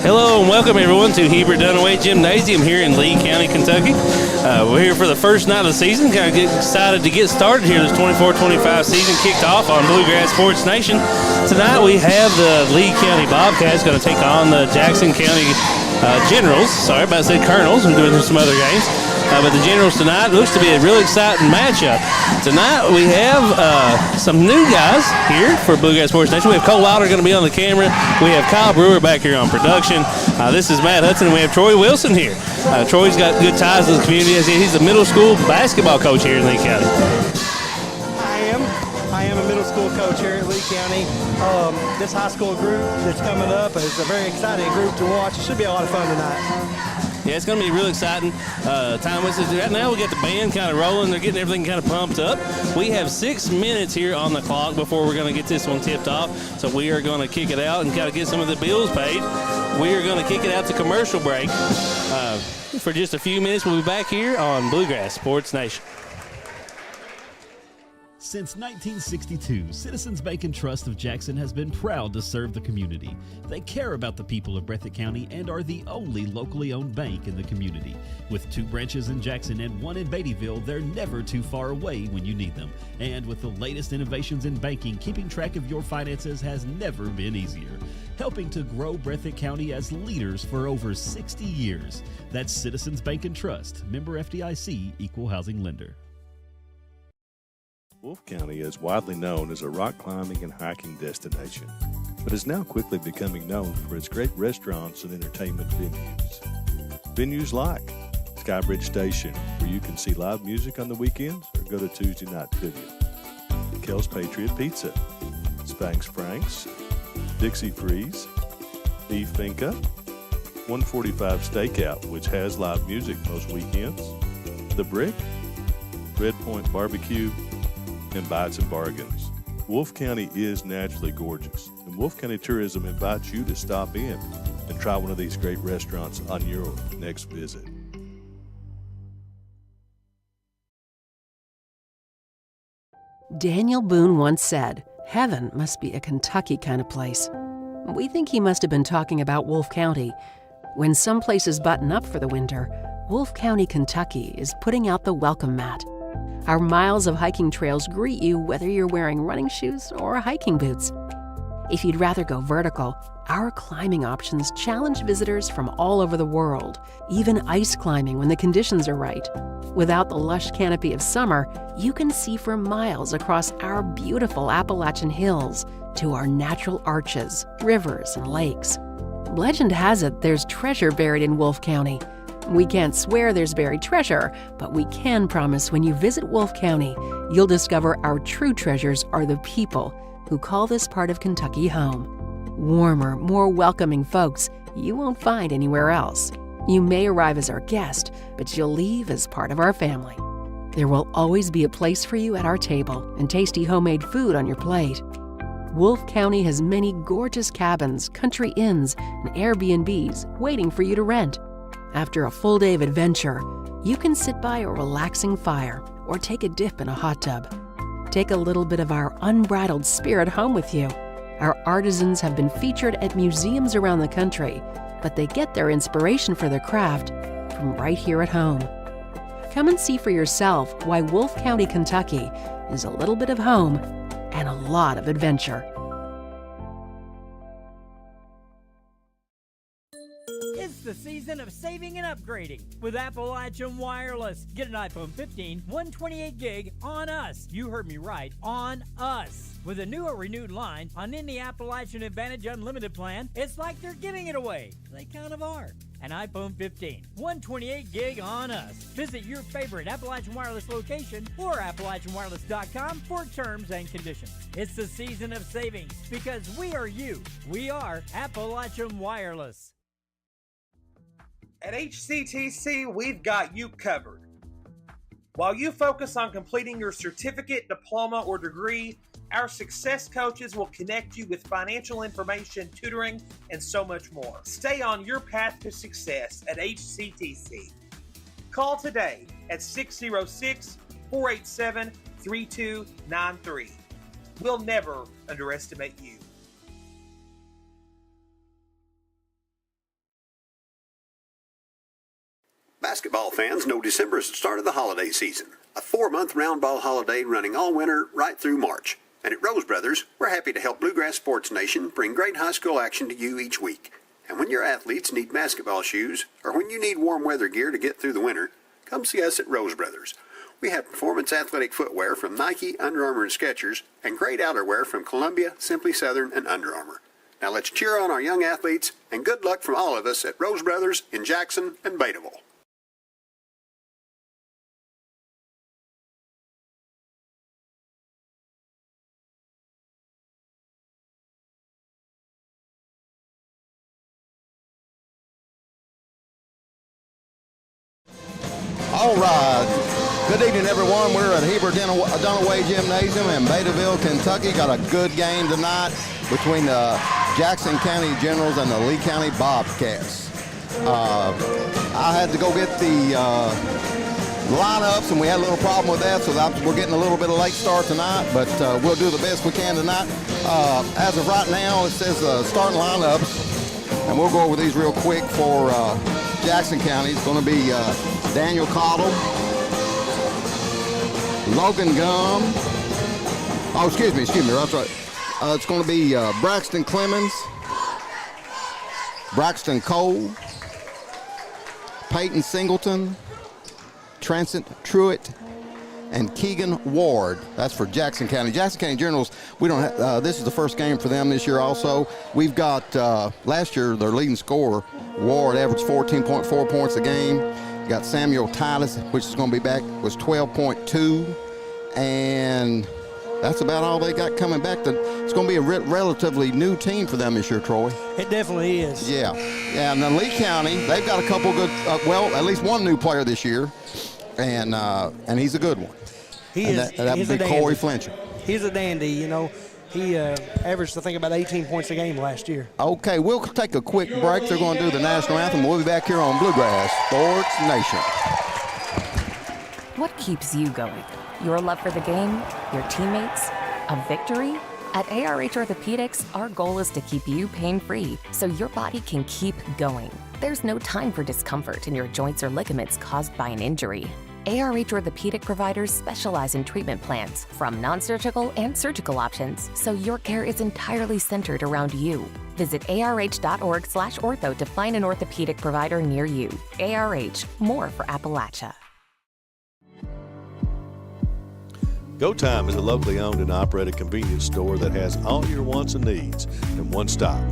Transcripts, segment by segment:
Hello and welcome everyone to Heber Dunaway Gymnasium here in Lee County, Kentucky. We're here for the first night of the season. Kind of get excited to get started here. This 24-25 season kicked off on Bluegrass Sports Nation. Tonight we have the Lee County Bobcats going to take on the Jackson County Generals. Sorry, about to say Colonels. I'm doing some other games. But the Generals tonight looks to be a real exciting matchup. Tonight we have some new guys here for Bluegrass Sports Nation. We have Cole Wilder going to be on the camera. We have Kyle Brewer back here on production. This is Matt Hudson, and we have Troy Wilson here. Troy's got good ties to the community. He's the middle school basketball coach here in Lee County. I am a middle school coach here at Lee County. This high school group that's coming up is a very exciting group to watch. It should be a lot of fun tonight. Yeah, it's going to be real exciting time with us. Right now we got the band kind of rolling. They're getting everything kind of pumped up. We have 6 minutes here on the clock before we're going to get this one tipped off. So we are going to kick it out and kind of get some of the bills paid. We are going to kick it out to commercial break for just a few minutes. We'll be back here on Bluegrass Sports Nation. Since 1962, Citizens Bank and Trust of Jackson has been proud to serve the community. They care about the people of Breathitt County and are the only locally owned bank in the community. With 2 branches in Jackson and 1 in Beattyville, they're never too far away when you need them. And with the latest innovations in banking, keeping track of your finances has never been easier. Helping to grow Breathitt County as leaders for over 60 years. That's Citizens Bank and Trust, member FDIC, equal housing lender. Wolfe County is widely known as a rock climbing and hiking destination, but is now quickly becoming known for its great restaurants and entertainment venues. Venues like Skybridge Station, where you can see live music on the weekends or go to Tuesday night trivia. Kel's Patriot Pizza, Spanx Frank's, Dixie Freeze, Beef Finca, 145 Stakeout, which has live music most weekends, The Brick, Red Point Barbecue, and Bites and Bargains. Wolfe County is naturally gorgeous, and Wolfe County Tourism invites you to stop in and try one of these great restaurants on your next visit. Daniel Boone once said, "Heaven must be a Kentucky kind of place." We think he must have been talking about Wolfe County. When some places button up for the winter, Wolfe County, Kentucky is putting out the welcome mat. Our miles of hiking trails greet you whether you're wearing running shoes or hiking boots. If you'd rather go vertical, our climbing options challenge visitors from all over the world, even ice climbing when the conditions are right. Without the lush canopy of summer, you can see for miles across our beautiful Appalachian hills to our natural arches, rivers, and lakes. Legend has it there's treasure buried in Wolfe County. We can't swear there's buried treasure, but we can promise when you visit Wolfe County, you'll discover our true treasures are the people who call this part of Kentucky home. Warmer, more welcoming folks you won't find anywhere else. You may arrive as our guest, but you'll leave as part of our family. There will always be a place for you at our table and tasty homemade food on your plate. Wolfe County has many gorgeous cabins, country inns, and Airbnbs waiting for you to rent. After a full day of adventure, you can sit by a relaxing fire or take a dip in a hot tub. Take a little bit of our unbridled spirit home with you. Our artisans have been featured at museums around the country, but they get their inspiration for their craft from right here at home. Come and see for yourself why Wolfe County, Kentucky is a little bit of home and a lot of adventure. It's the season of saving and upgrading with Appalachian Wireless. Get an iPhone 15, 128 gig on us. You heard me right, on us. With a new or renewed line on any Appalachian Advantage Unlimited plan, it's like they're giving it away. They kind of are. An iPhone 15, 128 gig on us. Visit your favorite Appalachian Wireless location or AppalachianWireless.com for terms and conditions. It's the season of savings because we are you. We are Appalachian Wireless. At HCTC, we've got you covered. While you focus on completing your certificate, diploma, or degree, our success coaches will connect you with financial information, tutoring, and so much more. Stay on your path to success at HCTC. Call today at 606-487-3293. We'll never underestimate you. Basketball fans know December is the start of the holiday season. A 4-month round ball holiday running all winter right through March. And at Rose Brothers, we're happy to help Bluegrass Sports Nation bring great high school action to you each week. And when your athletes need basketball shoes, or when you need warm weather gear to get through the winter, come see us at Rose Brothers. We have performance athletic footwear from Nike, Under Armour, and Skechers, and great outerwear from Columbia, Simply Southern, and Under Armour. Now let's cheer on our young athletes, and good luck from all of us at Rose Brothers in Jackson and Betaville. All right. Good evening, everyone. We're at Heber Dunaway Gymnasium in Betaville, Kentucky. Got a good game tonight between the Jackson County Generals and the Lee County Bobcats. I had to go get the lineups, and we had a little problem with that, so we're getting a little bit of late start tonight, but we'll do the best we can tonight. As of right now, it says starting lineups, and we'll go over these real quick for Jackson County. It's going to be Daniel Cottle, Logan Gum. Oh, excuse me, that's right. It's going to be Braxton Clemens, Braxton Cole, Peyton Singleton, Transcend Truitt, and Keegan Ward. That's for Jackson County. Jackson County Generals, we don't have, this is the first game for them this year also. We've got, last year, their leading scorer, Ward, averaged 14.4 points a game. You got Samuel Titus, which is going to be back, was 12.2. And that's about all they got coming back. It's going to be a relatively new team for them this year, Troy. It definitely is. Yeah. Yeah, and then Lee County, they've got a couple good, well, at least one new player this year, and he's a good one. That would be Corey Fletcher. He's a dandy, you know. He averaged, I think, about 18 points a game last year. Okay, we'll take a quick break. They're going to do the national anthem. We'll be back here on Bluegrass Sports Nation. What keeps you going? Your love for the game? Your teammates? A victory? At ARH Orthopedics, our goal is to keep you pain-free so your body can keep going. There's no time for discomfort in your joints or ligaments caused by an injury. ARH Orthopedic providers specialize in treatment plans, from non-surgical and surgical options, so your care is entirely centered around you. Visit arh.org/ortho to find an orthopedic provider near you. ARH, more for Appalachia. Go Time is a locally owned and operated convenience store that has all your wants and needs in one stop.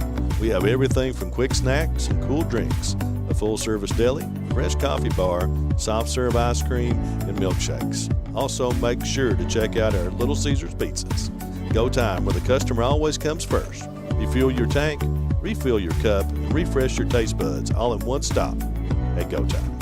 We have everything from quick snacks and cool drinks, a full-service deli, fresh coffee bar, soft-serve ice cream, and milkshakes. Also, make sure to check out our Little Caesars pizzas. Go Time, where the customer always comes first. Refuel your tank, refill your cup, and refresh your taste buds all in one stop at Go Time.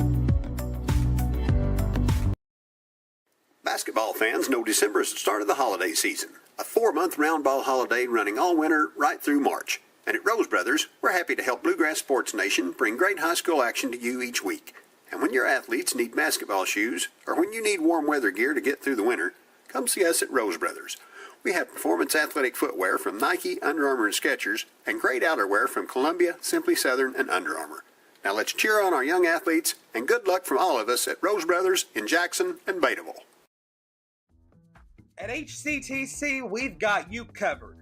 Basketball fans know December is the start of the holiday season. A 4-month round ball holiday running all winter right through March. And at Rose Brothers, we're happy to help Bluegrass Sports Nation bring great high school action to you each week. And when your athletes need basketball shoes, or when you need warm weather gear to get through the winter, come see us at Rose Brothers. We have performance athletic footwear from Nike, Under Armour, and Skechers, and great outerwear from Columbia, Simply Southern, and Under Armour. Now let's cheer on our young athletes, and good luck from all of us at Rose Brothers in Jackson and Betaville. At HCTC, we've got you covered.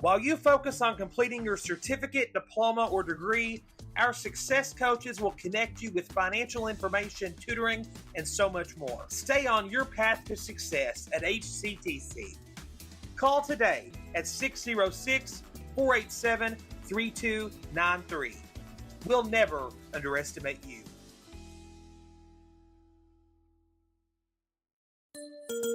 While you focus on completing your certificate, diploma, or degree, our success coaches will connect you with financial information, tutoring, and so much more. Stay on your path to success at HCTC. Call today at 606-487-3293. We'll never underestimate you.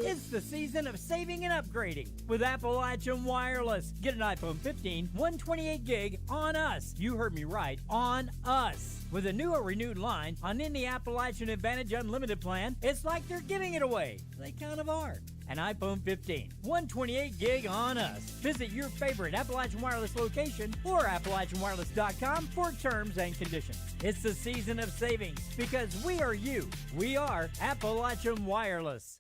It's the season of saving and upgrading with Appalachian Wireless. Get an iPhone 15, 128 gig on us. You heard me right, on us. With a new or renewed line on any Appalachian Advantage Unlimited plan, it's like they're giving it away. They kind of are. An iPhone 15, 128 gig on us. Visit your favorite Appalachian Wireless location or AppalachianWireless.com for terms and conditions. It's the season of savings because we are you. We are Appalachian Wireless.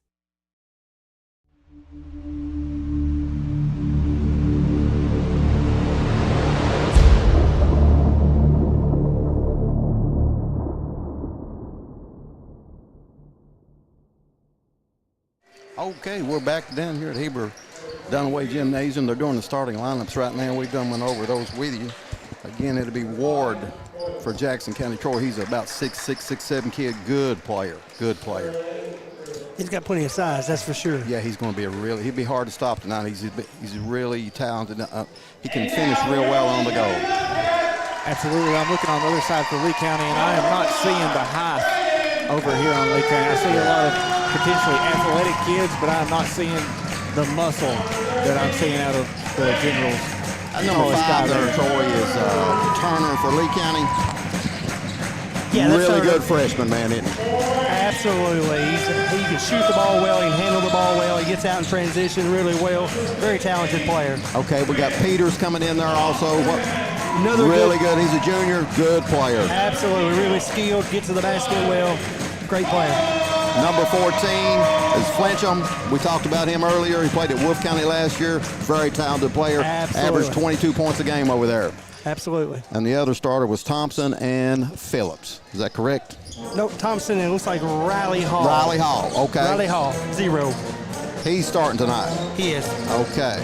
Okay, we're back down here at Heber Dunaway Gymnasium. They're doing the starting lineups right now. We've done went over those with you. Again, it'll be Ward for Jackson County Troy. He's about 6'6", 6'7" kid. Good player. He's got plenty of size, that's for sure. Yeah, he's going to be he'd be hard to stop tonight. He's really talented. He can finish real well on the go. Absolutely. I'm looking on the other side for Lee County, and I am not seeing the height over here on Lee County. I see a lot of potentially athletic kids, but I'm not seeing the muscle that I'm seeing out of the Generals. Number 5 there, Troy, is Turner for Lee County. Yeah, really good freshman, man, isn't he? Absolutely. He can shoot the ball well. He can handle the ball well. He gets out in transition really well. Very talented player. Okay, we got Peters coming in there also. Another really good. He's a junior. Good player. Absolutely. Really skilled. Gets to the basket well. Great player. Number 14 is Flincham. We talked about him earlier. He played at Wolf County last year. Very talented player. Absolutely. Averaged 22 points a game over there. Absolutely. And the other starter was Thompson and Phillips. Is that correct? Nope, Thompson, and it looks like Riley Hall. Riley Hall, okay. Riley Hall, 0. He's starting tonight. He is. Okay.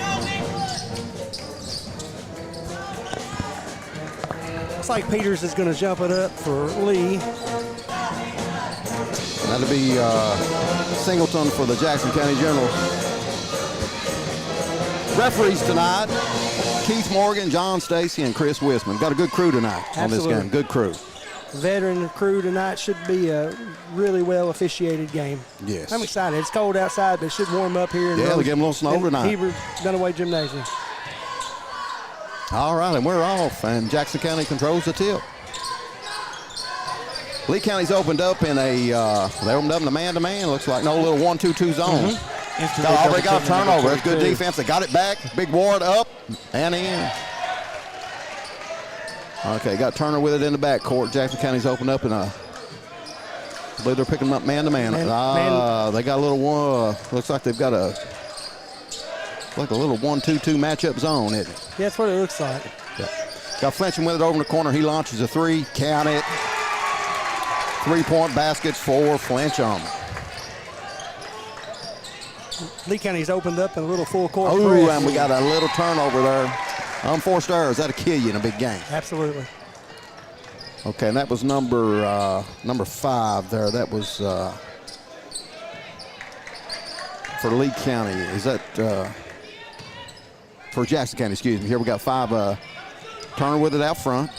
Looks like Peters is going to jump it up for Lee. That'll be Singleton for the Jackson County Generals. Referees tonight, Keith Morgan, John Stacy, and Chris Wisman. Got a good crew tonight on this game. Good crew. Veteran crew tonight. Should be a really well officiated game. Yes. I'm excited. It's cold outside, but it should warm up here. Yeah, they'll give them a little snow tonight. Heber Dunaway Gymnasium. All right, and we're off, and Jackson County controls the tip. Lee County's opened up in they opened up in the man-to-man. Looks like no little 1-2-2 zone. Already got a turnover. That's good defense. They got it back. Big Ward up and in. Okay, got Turner with it in the backcourt. Jackson County's opened up in I believe they're picking them up man-to-man. They got a little one. Looks like they've got a little 1-2-2 matchup zone, isn't it? Yeah, that's what it looks like. Yeah. Got Flinching with it over in the corner. He launches a 3. Count it. 3-point baskets for Flinchum. Lee County's opened up in a little full court. Oh, and we got a little turnover there. Unforced errors. That'll kill you in a big game. Absolutely. Okay, and that was number 5 there. That was for Lee County. Is that for Jackson County? Excuse me. Here we got 5. Turner with it out front.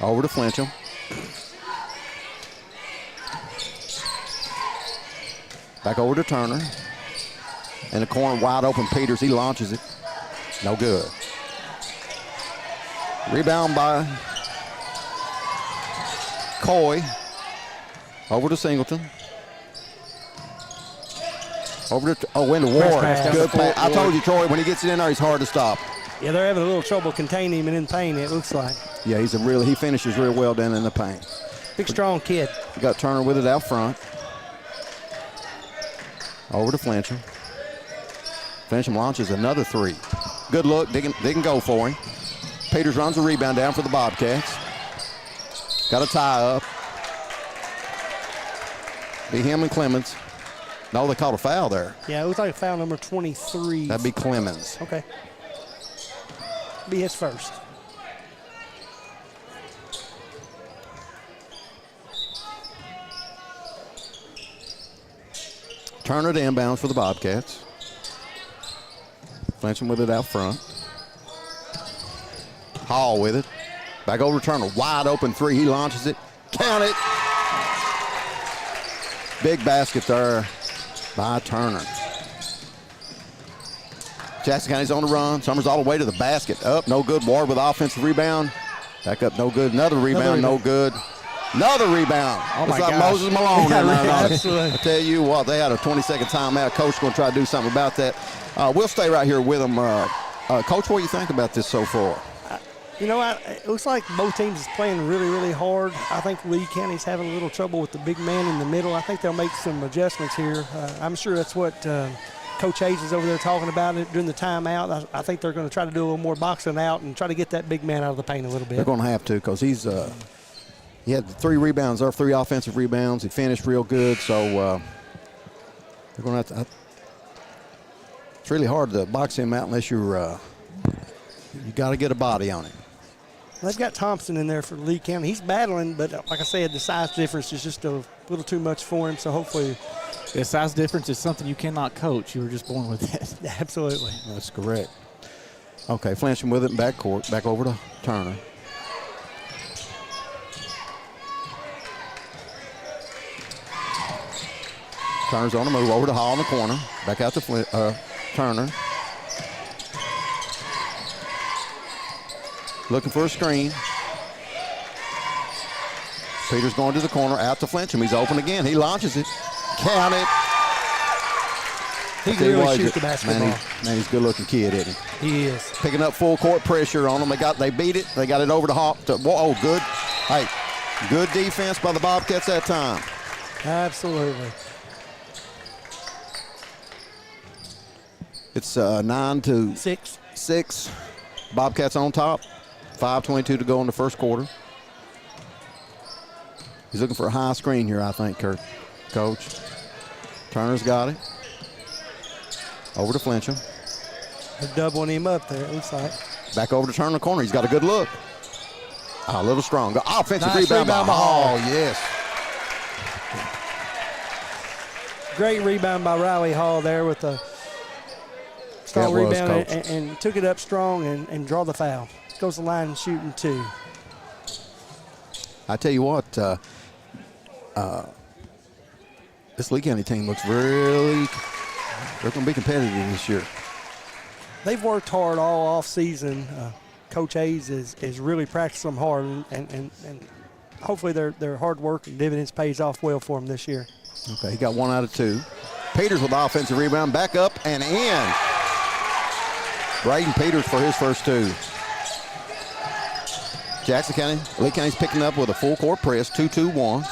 Over to Flinchum. Back over to Turner. In the corner, wide open, Peters. He launches it. No good. Rebound by Coy. Over to Singleton. Over to into Ward. Good pass. I told you, Troy, when he gets it in there, he's hard to stop. Yeah, they're having a little trouble containing him and in paint, it looks like. Yeah, he finishes real well down in the paint. Big, strong kid. We got Turner with it out front. Over to Flinchum. Flinchum launches another 3. Good look. They can go for him. Peters runs a rebound down for the Bobcats. Got a tie up. Be him and Clemens. No, they called a foul there. Yeah, it looks like foul number 23. That'd be Clemens. Okay. Be his first. Turner to inbounds for the Bobcats. Flinching with it out front. Hall with it. Back over to Turner. Wide open 3. He launches it. Count it. Big basket there by Turner. Jackson County's on the run. Summers all the way to the basket. Up, no good. Ward with offensive rebound. Back up, no good. Another rebound, no good. Another rebound. Oh, my like gosh. Moses Malone. Absolutely. I tell you what, they had a 20-second timeout. Coach going to try to do something about that. We'll stay right here with them. Coach, what do you think about this so far? You know, it looks like both teams is playing really, really hard. I think Lee County's having a little trouble with the big man in the middle. I think they'll make some adjustments here. I'm sure that's what Coach Hayes is over there talking about it during the timeout. I think they're going to try to do a little more boxing out and try to get that big man out of the paint a little bit. They're going to have to because he had 3 rebounds, or 3 offensive rebounds. He finished real good, so They're going to have to. It's really hard to box him out unless you're. You got to get a body on him. They've got Thompson in there for Lee County. He's battling, but like I said, the size difference is just a little too much for him. So hopefully, The size difference is something you cannot coach. You were just born with it. absolutely. That's correct. Okay, flinching with it in back court. Back over to Turner. Turner's on the move. Over to Hall in the corner. Back out to Turner. Looking for a screen. Peters going to the corner. Out to Flincham. He's open again. He launches it. Count it. He can really shoot the basketball. Man, he's a good-looking kid, isn't he? He is. Picking up full court pressure on them. They beat it. They got it over to Hawk. Oh, good. Hey, good defense by the Bobcats that time. Absolutely. It's 9-6. Bobcats on top. 5:22 to go in the first quarter. He's looking for a high screen here, I think, Coach. Turner's got it. Over to Flincham. They're doubling him up there, it looks like. Back over to Turner in the corner. He's got a good look. A little strong. Offensive Nice rebound by rebound by Hall. Hall. Yes. Great rebound by Riley Hall there with a strong That was, rebound Coach. and took it up strong and draw the foul. Goes the line shooting 2. I tell you what, this Lee County team looks really, they're going to be competitive this year. They've worked hard all off season. Coach Hayes is really practiced them hard, and hopefully their hard work and dividends pays off well for them this year. Okay, he got 1 out of 2. Peters with the offensive rebound, back up and in. Braden Peters for his first 2. Jackson County, Lee County's picking up with a full court press, 2-2-1.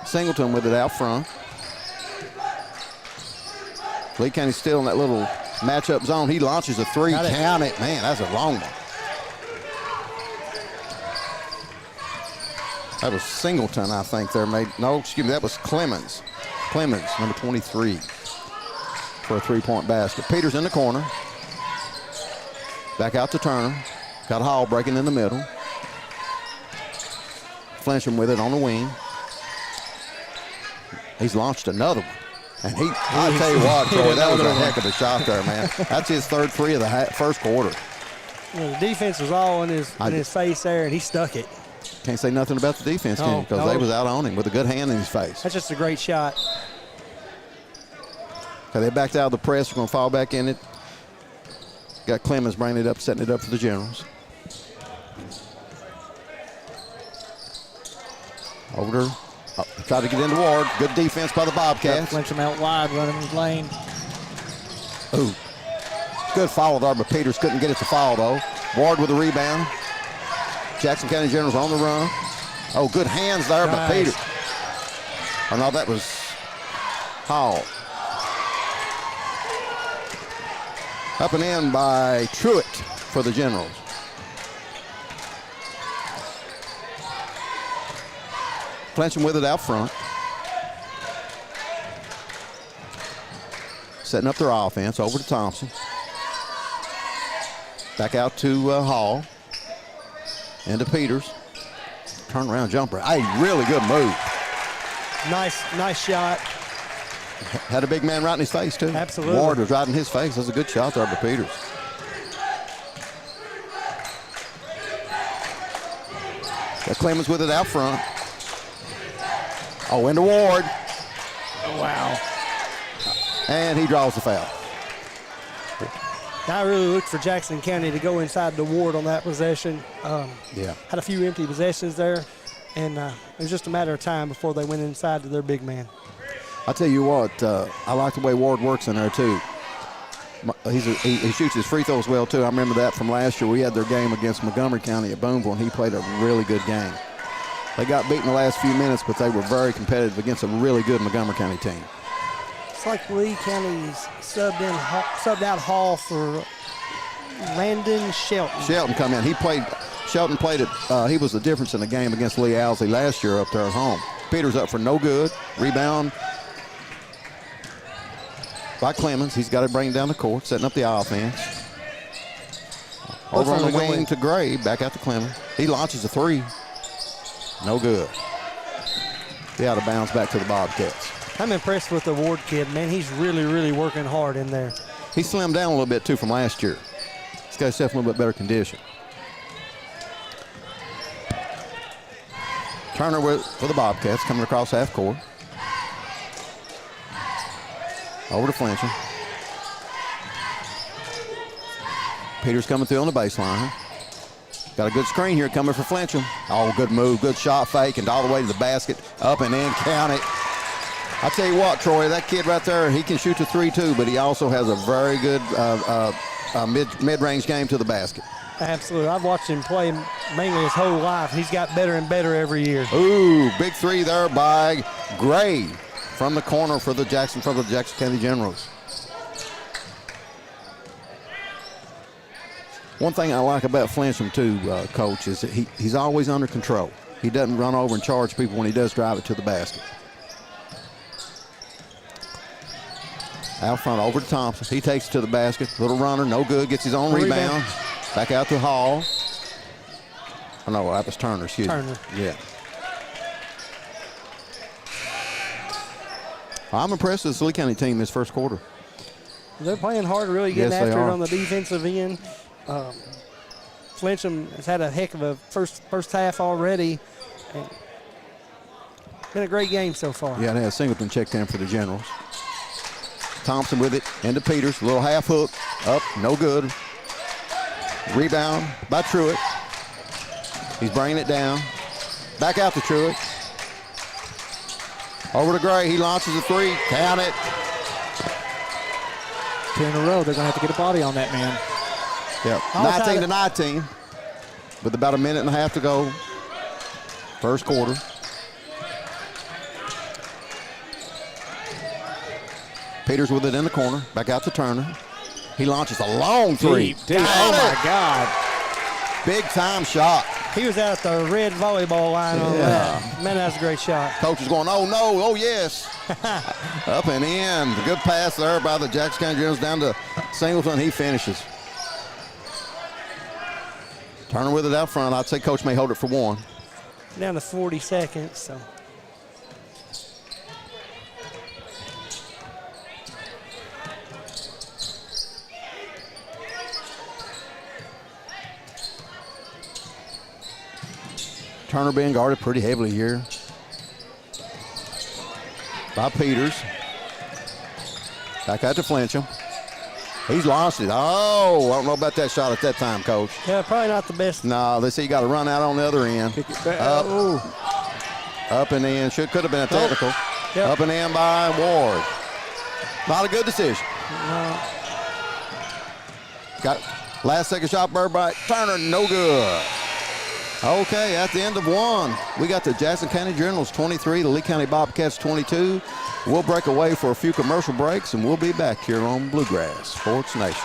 Singleton with it out front. Lee County's still in that little matchup zone. He launches a 3. Count it. Man, that's a long one. That was Singleton, I think, there. That was Clemens. Clemens, number 23, for a 3-point basket. Peters in the corner. Back out to Turner. Got Hall breaking in the middle. Flincham with it on the wing. He's launched another one. And I tell you what, Troy, that was a heck of a shot there, man. That's his third 3 of the first quarter. The defense was all in his face there, and he stuck it. Can't say nothing about the defense, can you? Because they was out on him with a good hand in his face. That's just a great shot. Okay, they backed out of the press. We're going to fall back in it. Got Clemens bringing it up, setting it up for the Generals. Over to, tried to get into Ward. Good defense by the Bobcats. Flincham out wide, running his lane. Ooh, good foul there, but Peters couldn't get it to fall, though. Ward with the rebound. Jackson County Generals on the run. Oh, good hands there by Peters. Oh, no, that was Hall. Up and in by Truitt for the Generals. Flincham with it out front. Setting up their offense. Over to Thompson. Back out to Hall. Into Peters. Turnaround jumper. Hey, really good move. Nice shot. Had a big man right in his face, too. Absolutely. Ward was right in his face. That's a good shot there by Peters. Got Clemens with it out front. Oh, into Ward. Oh, wow. And he draws the foul. I really looked for Jackson County to go inside the Ward on that possession. Yeah. Had a few empty possessions there, and it was just a matter of time before they went inside to their big man. I'll tell you what, I like the way Ward works in there, too. He shoots his free throws well, too. I remember that from last year. We had their game against Montgomery County at Boonville, and he played a really good game. They got beat in the last few minutes, but they were very competitive against a really good Montgomery County team. It's like Lee County's subbed out Hall for Landon Shelton. Shelton come in. Shelton played it. He was the difference in the game against Lee Owsley last year up there at home. Peters up for no good. Rebound by Clemens. He's got to bring it down the court, setting up the offense. Over on the wing to Gray, back out to Clemens. He launches a three. No good. He out of bounds back to the Bobcats. I'm impressed with the Ward kid, man. He's really, really working hard in there. He slimmed down a little bit, too, from last year. He's got himself in a little bit better condition. Turner for the Bobcats, coming across half court. Over to Flincham. Peters coming through on the baseline. Got a good screen here coming for Flincham. Oh, good move, good shot fake, and all the way to the basket, up and in, count it. I tell you what, Troy, that kid right there, he can shoot the three too, but he also has a very good mid-range game to the basket. Absolutely. I've watched him play mainly his whole life. He's got better and better every year. Ooh, big three there by Gray from the corner for the Jackson County Generals. One thing I like about Flincham too, Coach, is that he's always under control. He doesn't run over and charge people when he does drive it to the basket. Out front, over to Thompson. He takes it to the basket. Little runner, no good. Gets his own rebound. Back out to Hall. Oh, no, that was Turner, excuse me. Turner. Yeah. I'm impressed with this Lee County team this first quarter. They're playing hard, really getting Yes, they after it are. on the defensive end. Flincham has had a heck of a first half already. And been a great game so far. Yeah, they had Singleton checked in for the Generals. Thompson with it, into Peters, little half hook, up, no good. Rebound by Truitt. He's bringing it down. Back out to Truitt. Over to Gray, he launches a three, count it. 2 in a row, they're going to have to get a body on that man. Yep, 19-19, with about a minute and a half to go. First quarter. Peters with it in the corner, back out to Turner. He launches a long three. Deep. Oh, my God. Big time shot. He was out at the red volleyball line on that. Man, that was a great shot. Coach is going, oh, no, oh, yes. Up and in. Good pass there by the Jackson County Generals down to Singleton. He finishes. Turner with it out front. I'd say Coach may hold it for one. Down to 40 seconds, so. Turner being guarded pretty heavily here by Peters. Back out to Flincham. He's lost it. Oh, I don't know about that shot at that time, Coach. Yeah, probably not the best. No, they say you got to run out on the other end. Up and in. Could have been a technical. Yep. Up and in by Ward. Not a good decision. No. Got last second shot by Turner. No good. Okay, at the end of one, we got the Jackson County Generals 23, the Lee County Bobcats 22. We'll break away for a few commercial breaks, and we'll be back here on Bluegrass Sports Nation.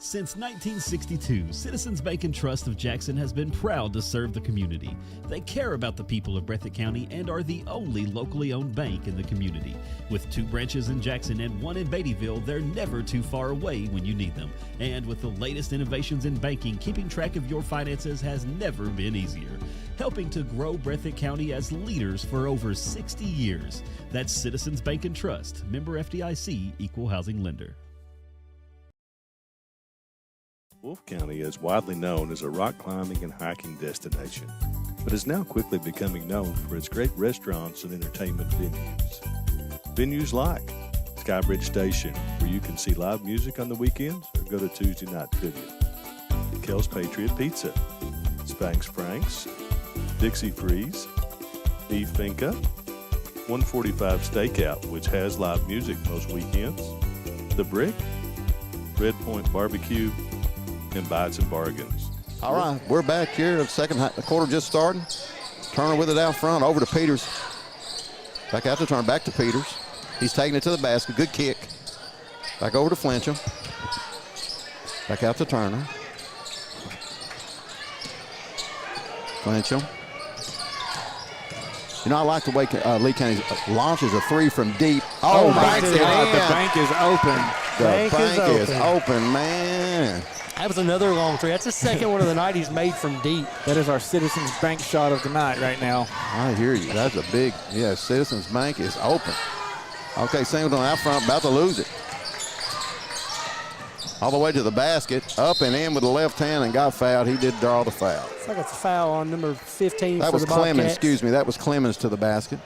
Since 1962, Citizens Bank and Trust of Jackson has been proud to serve the community. They care about the people of Breathitt County and are the only locally owned bank in the community. With 2 branches in Jackson and 1 in Beattyville, they're never too far away when you need them. And with the latest innovations in banking, keeping track of your finances has never been easier. Helping to grow Breathitt County as leaders for over 60 years. That's Citizens Bank and Trust, member FDIC, equal housing lender. Wolfe County is widely known as a rock climbing and hiking destination, but is now quickly becoming known for its great restaurants and entertainment venues. Venues like Skybridge Station, where you can see live music on the weekends or go to Tuesday night trivia. Kel's Patriot Pizza, Spanx Frank's, Dixie Freeze, Beef Finca, 145 Stakeout, which has live music most weekends, The Brick, Red Point Barbecue, and Bites and Bargains. All right, we're back here. The second quarter just starting. Turner with it out front, over to Peters. Back out to Turner, back to Peters. He's taking it to the basket. Good kick. Back over to Flincham. Back out to Turner. Flincham. You know, I like the way Lee County launches a three from deep. Oh, banks it in. the bank is open. The bank is open, man. That was another long three. That's the second one of the night he's made from deep. That is our Citizens Bank shot of the night right now. I hear you. That's a big, Citizens Bank is open. Okay, Singleton out front, about to lose it. All the way to the basket, up and in with the left hand and got fouled. He did draw the foul. Looks like it's a foul on number 15 that for was the Bobcats. Clemens, excuse me. That was Clemens to the basket.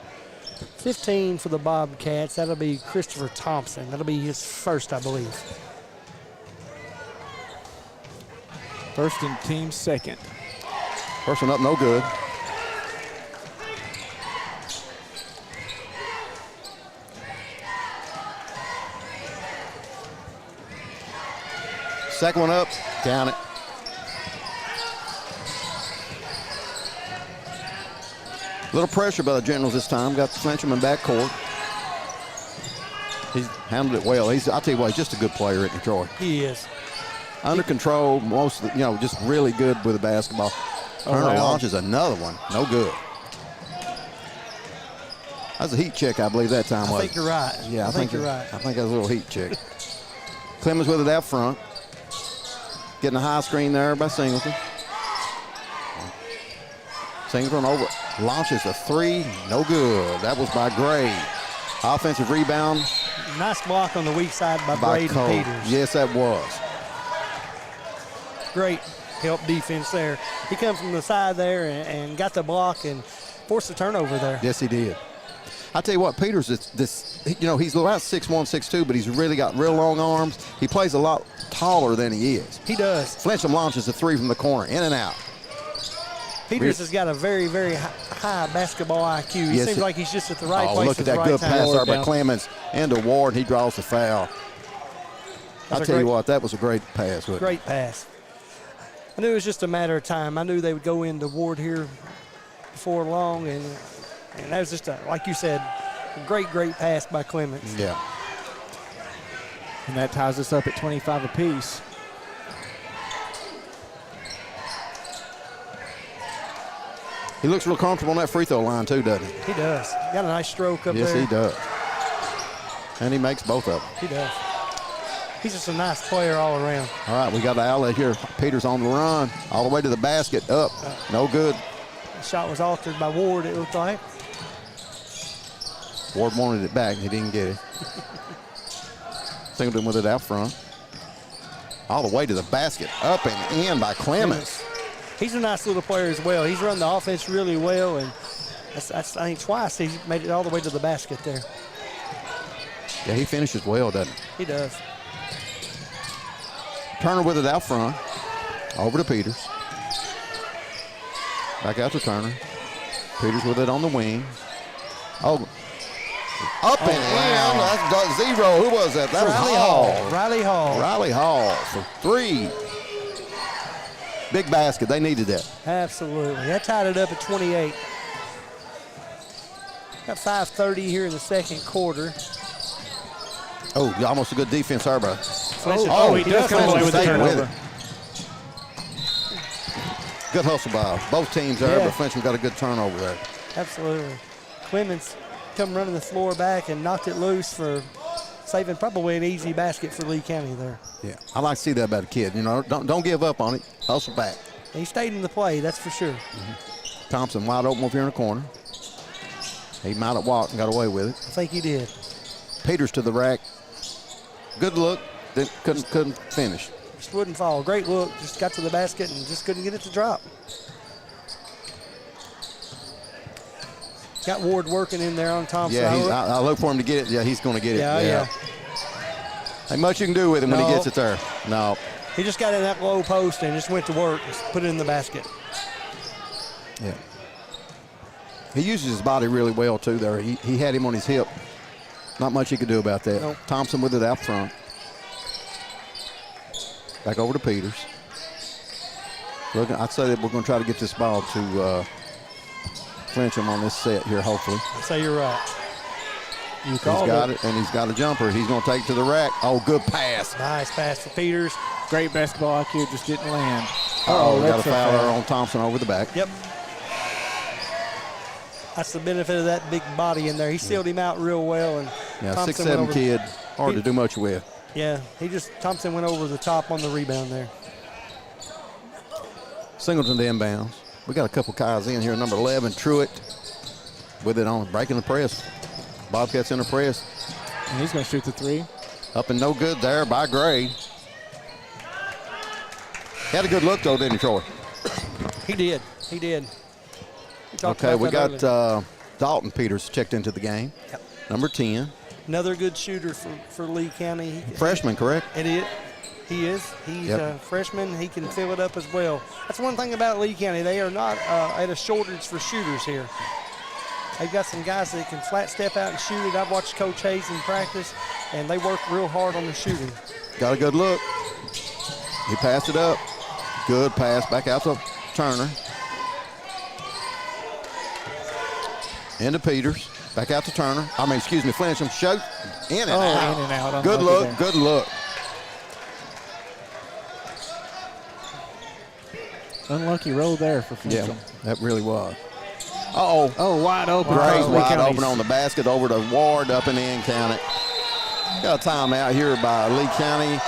15 for the Bobcats. That'll be Christopher Thompson. That'll be his first, I believe. First and team second. First one up, no good. Second one up, count it. Little pressure by the Generals this time. Got the Frenchman in backcourt. He's handled it well. I'll tell you what, he's just a good player, isn't he, Troy? He is. Under control, most of the, just really good with the basketball. Turner launches another one, no good. That's a heat check, I believe, that time. I think you're right. Yeah, I think you're right. I think that's a little heat check. Clemens with it out front. Getting a high screen there by Singleton. Singleton over, launches a three, no good. That was by Gray. Offensive rebound. Nice block on the weak side by Braden Peters. Yes, that was. Great help defense there. He comes from the side there and got the block and forced the turnover there. Yes, he did. I tell you what, Peters is he's about 6'1", 6'2", but he's really got real long arms. He plays a lot taller than he is. He does. Flincham launches a three from the corner, in and out. Peters has got a very, very high basketball IQ. He seems like he's just at the right place look at at the right that good time. pass there by Clemens into Ward. He draws the foul. I'll tell you what, that was a great pass. Great pass. I knew it was just a matter of time. I knew they would go into Ward here before long, and that was just, like you said, a great pass by Clemens. Yeah. And that ties us up at 25 apiece. He looks real comfortable on that free throw line too, doesn't he? He does. Got a nice stroke up there. Yes, he does. And he makes both of them. He does. He's just a nice player all around. All right, we got the outlet here. Peters on the run, all the way to the basket, up, no good. The shot was altered by Ward, it looked like. Ward wanted it back, he didn't get it. Singleton with it out front. All the way to the basket, up and in by Clemens. He's a nice little player as well. He's run the offense really well, and that's I think twice he's made it all the way to the basket there. Yeah, he finishes well, doesn't he? He does. Turner with it out front. Over to Peters. Back out to Turner. Peters with it on the wing. Oh, up and in. That's zero. Who was that? That was Hall. Riley Hall. Riley Hall for three. Big basket. They needed that. Absolutely. That tied it up at 28. Got 5:30 here in the second quarter. Oh, almost a good defense there, bro. He does come away with the turnover. Good hustle by both teams there, but Frenchman got a good turnover there. Absolutely. Clemens come running the floor back and knocked it loose for saving probably an easy basket for Lee County there. Yeah, I like to see that about a kid. Don't give up on it. Hustle back. He stayed in the play, that's for sure. Thompson wide open over here in the corner. He might have walked and got away with it. I think he did. Peters to the rack. Good look. Then couldn't finish. Just wouldn't fall. Great look. Just got to the basket and just couldn't get it to drop. Got Ward working in there on Thompson. Yeah, I look for him to get it. Yeah, he's going to get it. Yeah. Ain't much you can do with him when he gets it there. No. He just got in that low post and just went to work and put it in the basket. Yeah. He uses his body really well, too, there. He had him on his hip. Not much he could do about that. Nope. Thompson with it out front. Back over to Peters. I'd say that we're going to try to get this ball to Flincham on this set here, hopefully. I'd say you're right. He's got it, and he's got a jumper. He's going to take it to the rack. Oh, good pass. Nice pass for Peters. Great basketball IQ, just didn't land. We got a foul there on Thompson over the back. Yep. That's the benefit of that big body in there. He sealed him out real well. And Yeah, Thompson 6'7" kid, hard to do much with. Yeah, Thompson went over the top on the rebound there. Singleton to inbounds. We got a couple guys in here. Number 11, Truitt, with it on, breaking the press. Bobcats in the press. And he's going to shoot the three. Up and no good there by Gray. Had a good look, though, didn't he, Troy? He did. Okay, we got Dalton Peters checked into the game. Yep. Number 10. Another good shooter for Lee County. Freshman, correct? It is. He is. He's a freshman. He can fill it up as well. That's one thing about Lee County. They are not at a shortage for shooters here. They've got some guys that can flat step out and shoot it. I've watched Coach Hayes in practice, and they work real hard on the shooting. Got a good look. He passed it up. Good pass back out to Turner. Into Peters. Back out to Turner. Flincham. Shoot. In and out. In and out. Good look. Good look. Unlucky roll there for Flincham. Yeah, that really was. Uh-oh. Oh, wide open. Gray's wide open on the basket over to Ward up and in, count it. Got a timeout here by Lee County.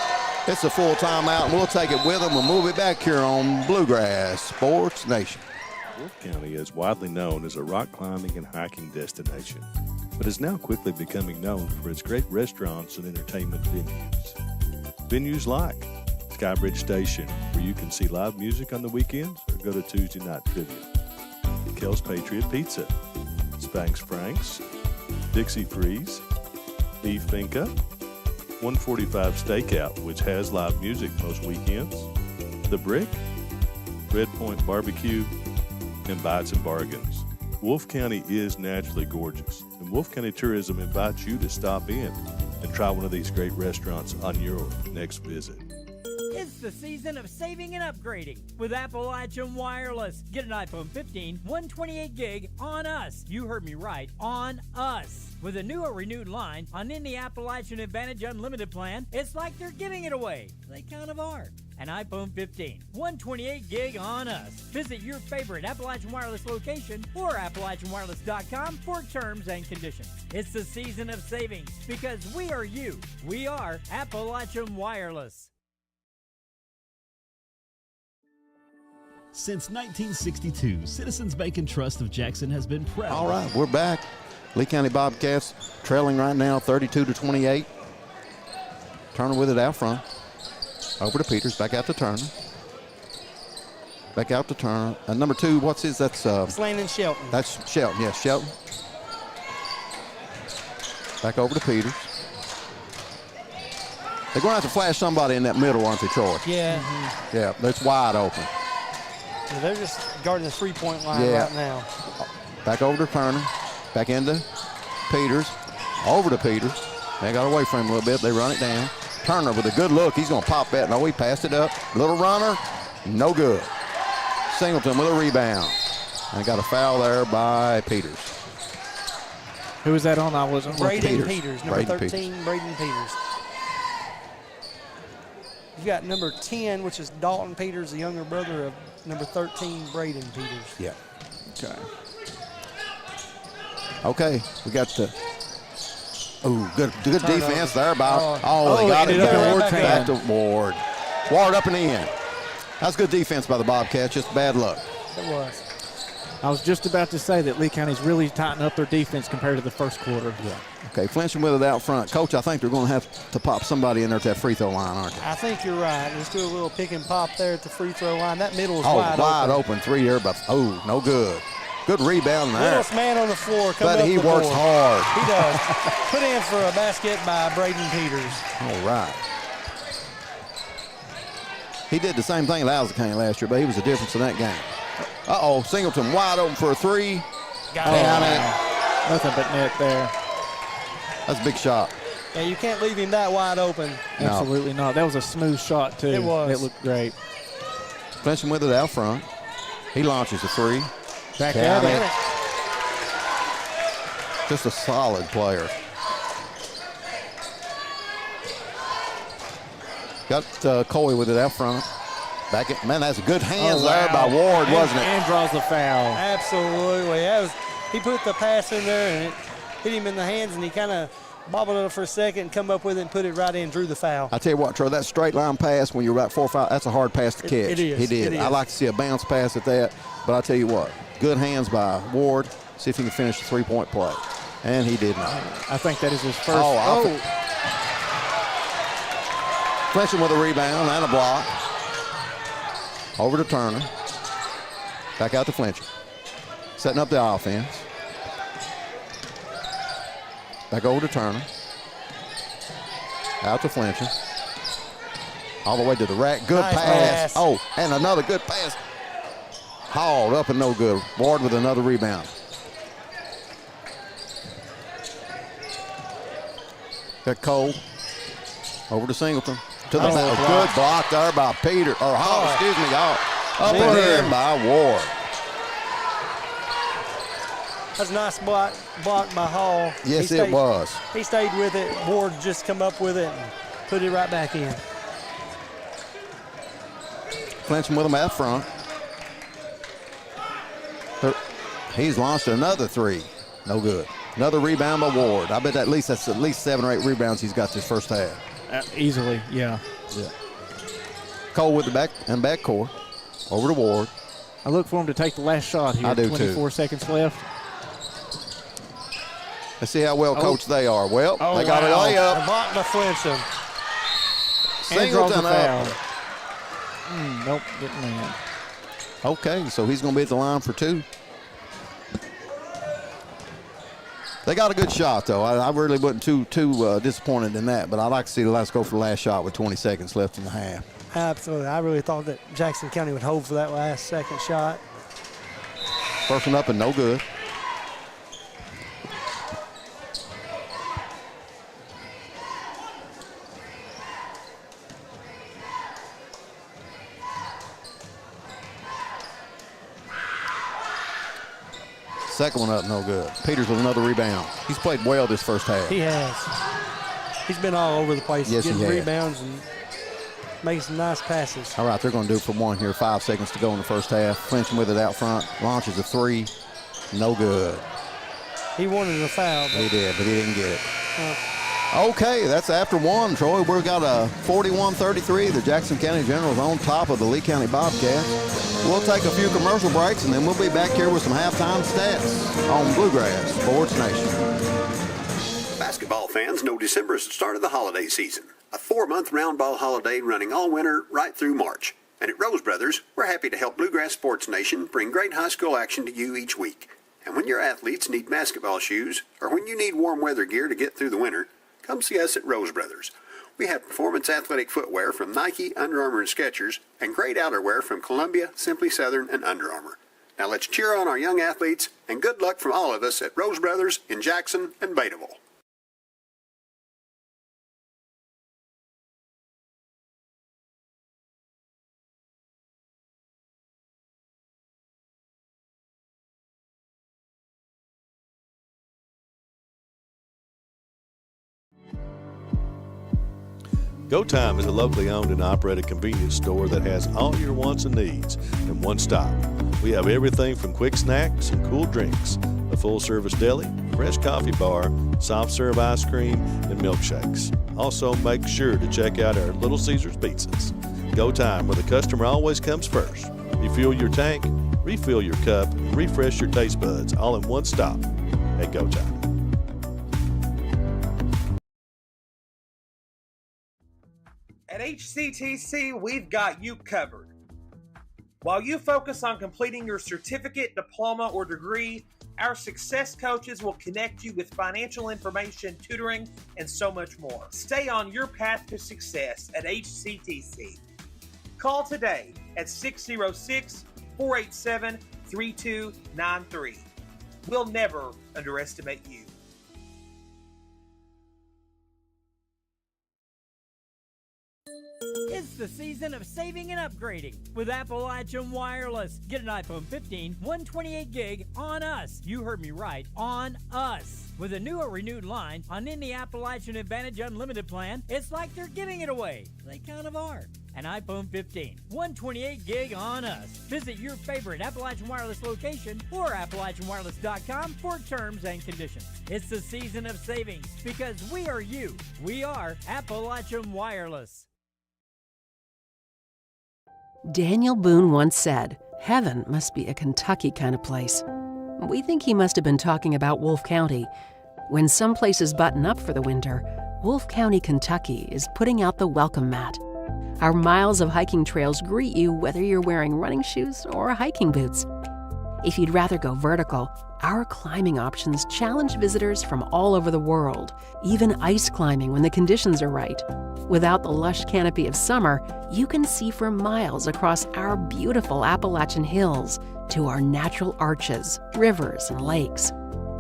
It's a full timeout, and we'll take it with them. We'll move it back here on Bluegrass Sports Nation. Wolfe County is widely known as a rock climbing and hiking destination, but is now quickly becoming known for its great restaurants and entertainment venues. Venues like Skybridge Station, where you can see live music on the weekends or go to Tuesday night trivia. Kel's Patriot Pizza, Spanx Frank's, Dixie Freeze, Beef Finca, 145 Stakeout, which has live music most weekends, The Brick, Red Point Barbecue, and Bites and Bargains. Wolfe County is naturally gorgeous, and Wolfe County Tourism invites you to stop in and try one of these great restaurants on your next visit. It's the season of saving and upgrading with Appalachian Wireless. Get an iPhone 15, 128 gig on us. You heard me right, on us. With a new or renewed line on any Appalachian Advantage Unlimited plan, it's like they're giving it away. They kind of are. An iPhone 15, 128 gig on us. Visit your favorite Appalachian Wireless location or AppalachianWireless.com for terms and conditions. It's the season of savings because we are you. We are Appalachian Wireless. Since 1962, Citizens Bank and Trust of Jackson has been proud. All right, we're back. Lee County Bobcats trailing right now 32-28. Turner with it out front. Over to Peters, back out to Turner. Back out to Turner. And number 2, what's his? That's Landon Shelton. That's Shelton, yes, Shelton. Back over to Peters. They're going to have to flash somebody in that middle, aren't they, Troy? Yeah. Yeah, that's wide open. Yeah, they're just guarding the three-point line right now. Back over to Turner. Back into Peters. Over to Peters. They got away from him a little bit. They run it down. Turner with a good look. He's going to pop that. No, he passed it up. Little runner. No good. Singleton with a rebound. And got a foul there by Peters. Who was that on? I wasn't. Braden Peters, number Braden 13, Peters. Braden Peters. You've got number 10, which is Dalton Peters, the younger brother of number 13, Braden Peters. Yeah. Okay, we got the good defense there by they got it back to Ward. Ward up and in. That's good defense by the Bobcats, just bad luck. It was. I was just about to say that Lee County's really tightened up their defense compared to the first quarter. Yeah. Okay, Flincham with it out front. Coach, I think they're going to have to pop somebody in there at that free throw line, aren't they? I think you're right. Let's do a little pick and pop there at the free throw line. That middle is wide open. Three there, but no good. Good rebound there. Littlest man on the floor. But he works hard. He does. Put in for a basket by Braden Peters. All right. He did the same thing at Alza County last year, but he was the difference in that game. Singleton wide open for a three. Got it. Nothing but net there. That's a big shot. Yeah, you can't leave him that wide open. No. Absolutely not. That was a smooth shot, too. It was. It looked great. Flincham with it out front. He launches a three. Back at it. Just a solid player. Got Coley with it out front. Man, that's a good hands there by Ward, wasn't it? And draws the foul. Absolutely. he put the pass in there, and it hit him in the hands, and he kind of bobbled it for a second, come up with it, and put it right in, drew the foul. I tell you what, Troy, that straight line pass when you're about 4 or 5, that's a hard pass to catch. It is. He did. It is. I like to see a bounce pass at that, but I tell you what, good hands by Ward. See if he can finish the three-point play. And he did not. I think that is his first. Fletcher with a rebound and a block. Over to Turner. Back out to Fletcher. Setting up the offense. Back over to Turner. Out to Fletcher. All the way to the rack. Good Nice pass. pass. Oh, and another good pass. Hauled up and no good. Ward with another rebound. Got Cole. Over to Singleton. To the good block there by Peter. Or Hall, excuse me. Up and in by Ward. That's a nice block by Hall. Yes, it was. He stayed with it. Ward just come up with it and put it right back in. Clinching with him at front. He's launched another three. No good. Another rebound by Ward. I bet that's at least 7 or 8 rebounds he's got this first half. Easily, yeah. Cole with the back court. Over to Ward. I look for him to take the last shot here. I do 24 seconds left. Let's see how well coached they are. Well, they got a layup. Blocked by Flincham. Singleton up. Nope, didn't land. Okay, so he's going to be at the line for 2. They got a good shot, though. I really wasn't too disappointed in that, but I'd like to see the Let's go for the last shot with 20 seconds left in the half. Absolutely. I really thought that Jackson County would hold for that last second shot. First one up and no good. Second one up, no good. Peters with another rebound. He's played well this first half. He has. He's been all over the place. Yes, getting he has. rebounds and making some nice passes. All right, they're going to do it for 1 here. 5 seconds to go in the first half. Flinching with it out front. Launches a 3. No good. He wanted a foul. He did, but he didn't get it. Okay, that's after 1, Troy. We've got a 41-33. The Jackson County Generals on top of the Lee County Bobcats. We'll take a few commercial breaks, and then we'll be back here with some halftime stats on Bluegrass Sports Nation. Basketball fans know December is the start of the holiday season. A 4-month round ball holiday running all winter right through March. And at Rose Brothers, we're happy to help Bluegrass Sports Nation bring great high school action to you each week. And when your athletes need basketball shoes, or when you need warm weather gear to get through the winter, come see us at Rose Brothers. We have performance athletic footwear from Nike, Under Armour, and Skechers, and great outerwear from Columbia, Simply Southern, and Under Armour. Now let's cheer on our young athletes, and good luck from all of us at Rose Brothers in Jackson and Betaville. Go Time is a locally owned and operated convenience store that has all your wants and needs in one stop. We have everything from quick snacks and cool drinks, a full-service deli, fresh coffee bar, soft-serve ice cream, and milkshakes. Also, make sure to check out our Little Caesars pizzas. Go Time, where the customer always comes first. Refuel your tank, refill your cup, and refresh your taste buds all in one stop at Go Time. At HCTC, we've got you covered. While you focus on completing your certificate, diploma, or degree, our success coaches will connect you with financial information, tutoring, and so much more. Stay on your path to success at HCTC. Call today at 606-487-3293. We'll never underestimate you. It's the season of saving and upgrading with Appalachian Wireless. Get an iPhone 15, 128 gig on us. You heard me right, on us. With a new or renewed line on any Appalachian Advantage Unlimited plan, it's like they're giving it away. They kind of are. an iPhone 15, 128 gig on us. Visit your favorite Appalachian Wireless location or AppalachianWireless.com for terms and conditions. It's the season of savings because we are you. We are Appalachian Wireless. Daniel Boone once said, "Heaven must be a Kentucky kind of place." We think he must have been talking about Wolfe County. When some places button up for the winter, Wolfe County, Kentucky is putting out the welcome mat. Our miles of hiking trails greet you whether you're wearing running shoes or hiking boots. If you'd rather go vertical, our climbing options challenge visitors from all over the world, even ice climbing when the conditions are right. Without the lush canopy of summer, you can see for miles across our beautiful Appalachian hills to our natural arches, rivers, and lakes.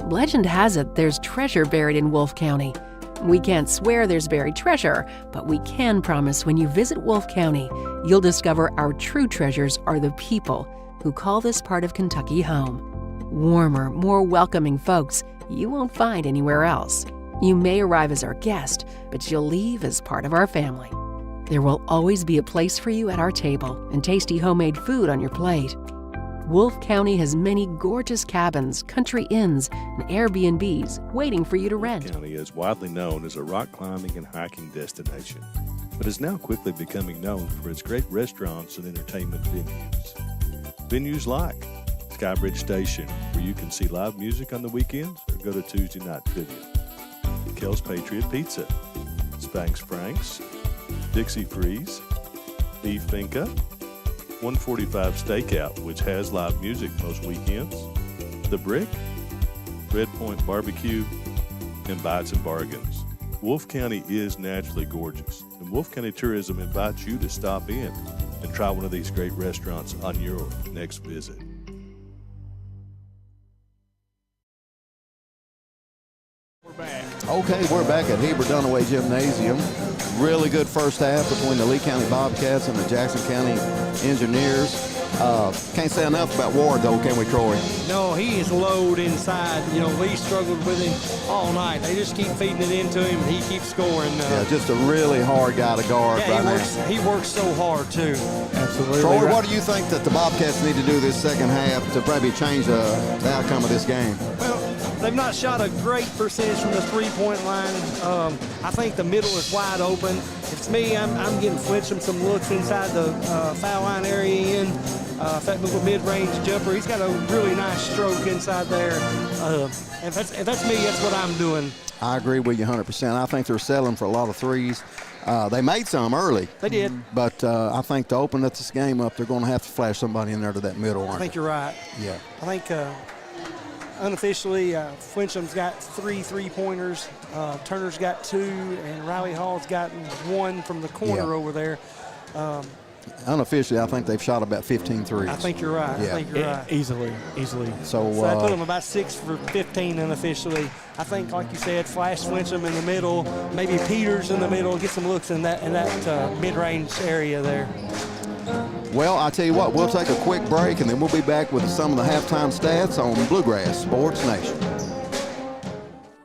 Legend has it there's treasure buried in Wolfe County. We can't swear there's buried treasure, but we can promise when you visit Wolfe County, you'll discover our true treasures are the people who call this part of Kentucky home. Warmer, more welcoming folks you won't find anywhere else. You may arrive as our guest, but you'll leave as part of our family. There will always be a place for you at our table and tasty homemade food on your plate. Wolfe County has many gorgeous cabins, country inns, and Airbnbs waiting for you to rent. Wolfe County is widely known as a rock climbing and hiking destination, but is now quickly becoming known for its great restaurants and entertainment venues. Venues like Skybridge Station, where you can see live music on the weekends or go to Tuesday night trivia. Kel's Patriot Pizza, Spanx Frank's, Dixie Freeze, Beef Finca, 145 Stakeout, which has live music most weekends, The Brick, Red Point Barbecue, and Bites and Bargains. Wolfe County is naturally gorgeous, and Wolfe County Tourism invites you to stop in and try one of these great restaurants on your next visit. Okay, we're back at Heber Dunaway Gymnasium. Really good first half between the Lee County Bobcats and the Jackson County Engineers. Can't say enough about Ward, though, can we, Troy? No, he is low inside. You know, Lee struggled with him all night. They just keep feeding it into him. He keeps scoring. Yeah, just a really hard guy to guard right now. He works so hard, too. Absolutely. Troy, what do you think that the Bobcats need to do this second half to probably change the outcome of this game? Well, they've not shot a great percentage from the three-point line. I think the middle is wide open. If it's me, I'm getting Fletcham some looks inside the foul line area in. That little mid-range jumper, he's got a really nice stroke inside there. If that's me, that's what I'm doing. I agree with you 100%. I think they're settling for a lot of threes. They made some early. They did. But I think to open this game up, they're going to have to flash somebody in there to that middle, aren't I think they? you're right. Yeah. I think unofficially, Fletcham's got 3 3-pointers. Turner's got 2, and Riley Hall's gotten 1 from the corner over there. Unofficially, I think they've shot about 15 threes. I think you're right. Yeah. I think you're right. Easily. So I put them about 6 for 15 unofficially. I think, like you said, Flash Fletcham in the middle, maybe Peters in the middle, get some looks in that mid-range area there. Well, I tell you what, we'll take a quick break, and then we'll be back with some of the halftime stats on Bluegrass Sports Nation.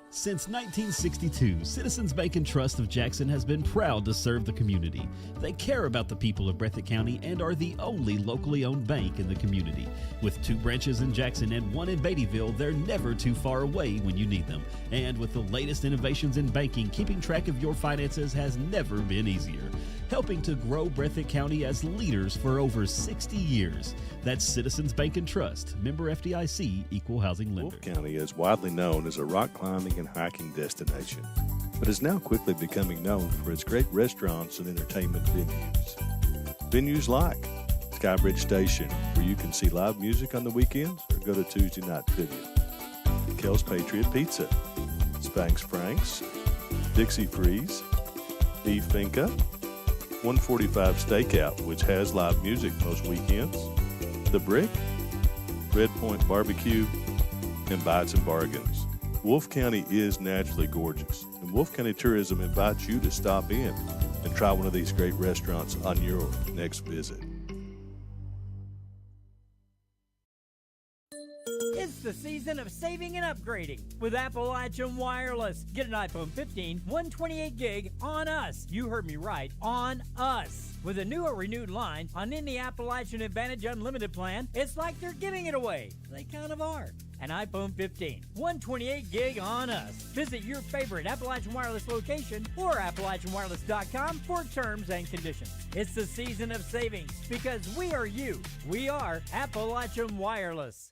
Since 1962, Citizens Bank and Trust of Jackson has been proud to serve the community. They care about the people of Breathitt County and are the only locally owned bank in the community. With 2 branches in Jackson and 1 in Beattyville, they're never too far away when you need them. And with the latest innovations in banking, keeping track of your finances has never been easier. Helping to grow Breathitt County as leaders for over 60 years. That's Citizens Bank and Trust, member FDIC, equal housing lender. Wolfe County is widely known as a rock climbing and hiking destination, but is now quickly becoming known for its great restaurants and entertainment venues. Venues like Skybridge Station, where you can see live music on the weekends or go to Tuesday night trivia. Kel's Patriot Pizza, Spanx Frank's, Dixie Freeze, Beef Finca, 145 Stakeout, which has live music most weekends, The Brick, Red Point Barbecue, and Bites and Bargains. Wolfe County is naturally gorgeous, and Wolfe County Tourism invites you to stop in and try one of these great restaurants on your next visit. It's the season of saving and upgrading with Appalachian Wireless. Get an iPhone 15, 128 gig on us. You heard me right, on us. With a new or renewed line on any Appalachian Advantage Unlimited plan, it's like they're giving it away. They kind of are. An iPhone 15, 128 gig on us. Visit your favorite Appalachian Wireless location or AppalachianWireless.com for terms and conditions. It's the season of savings because we are you. We are Appalachian Wireless.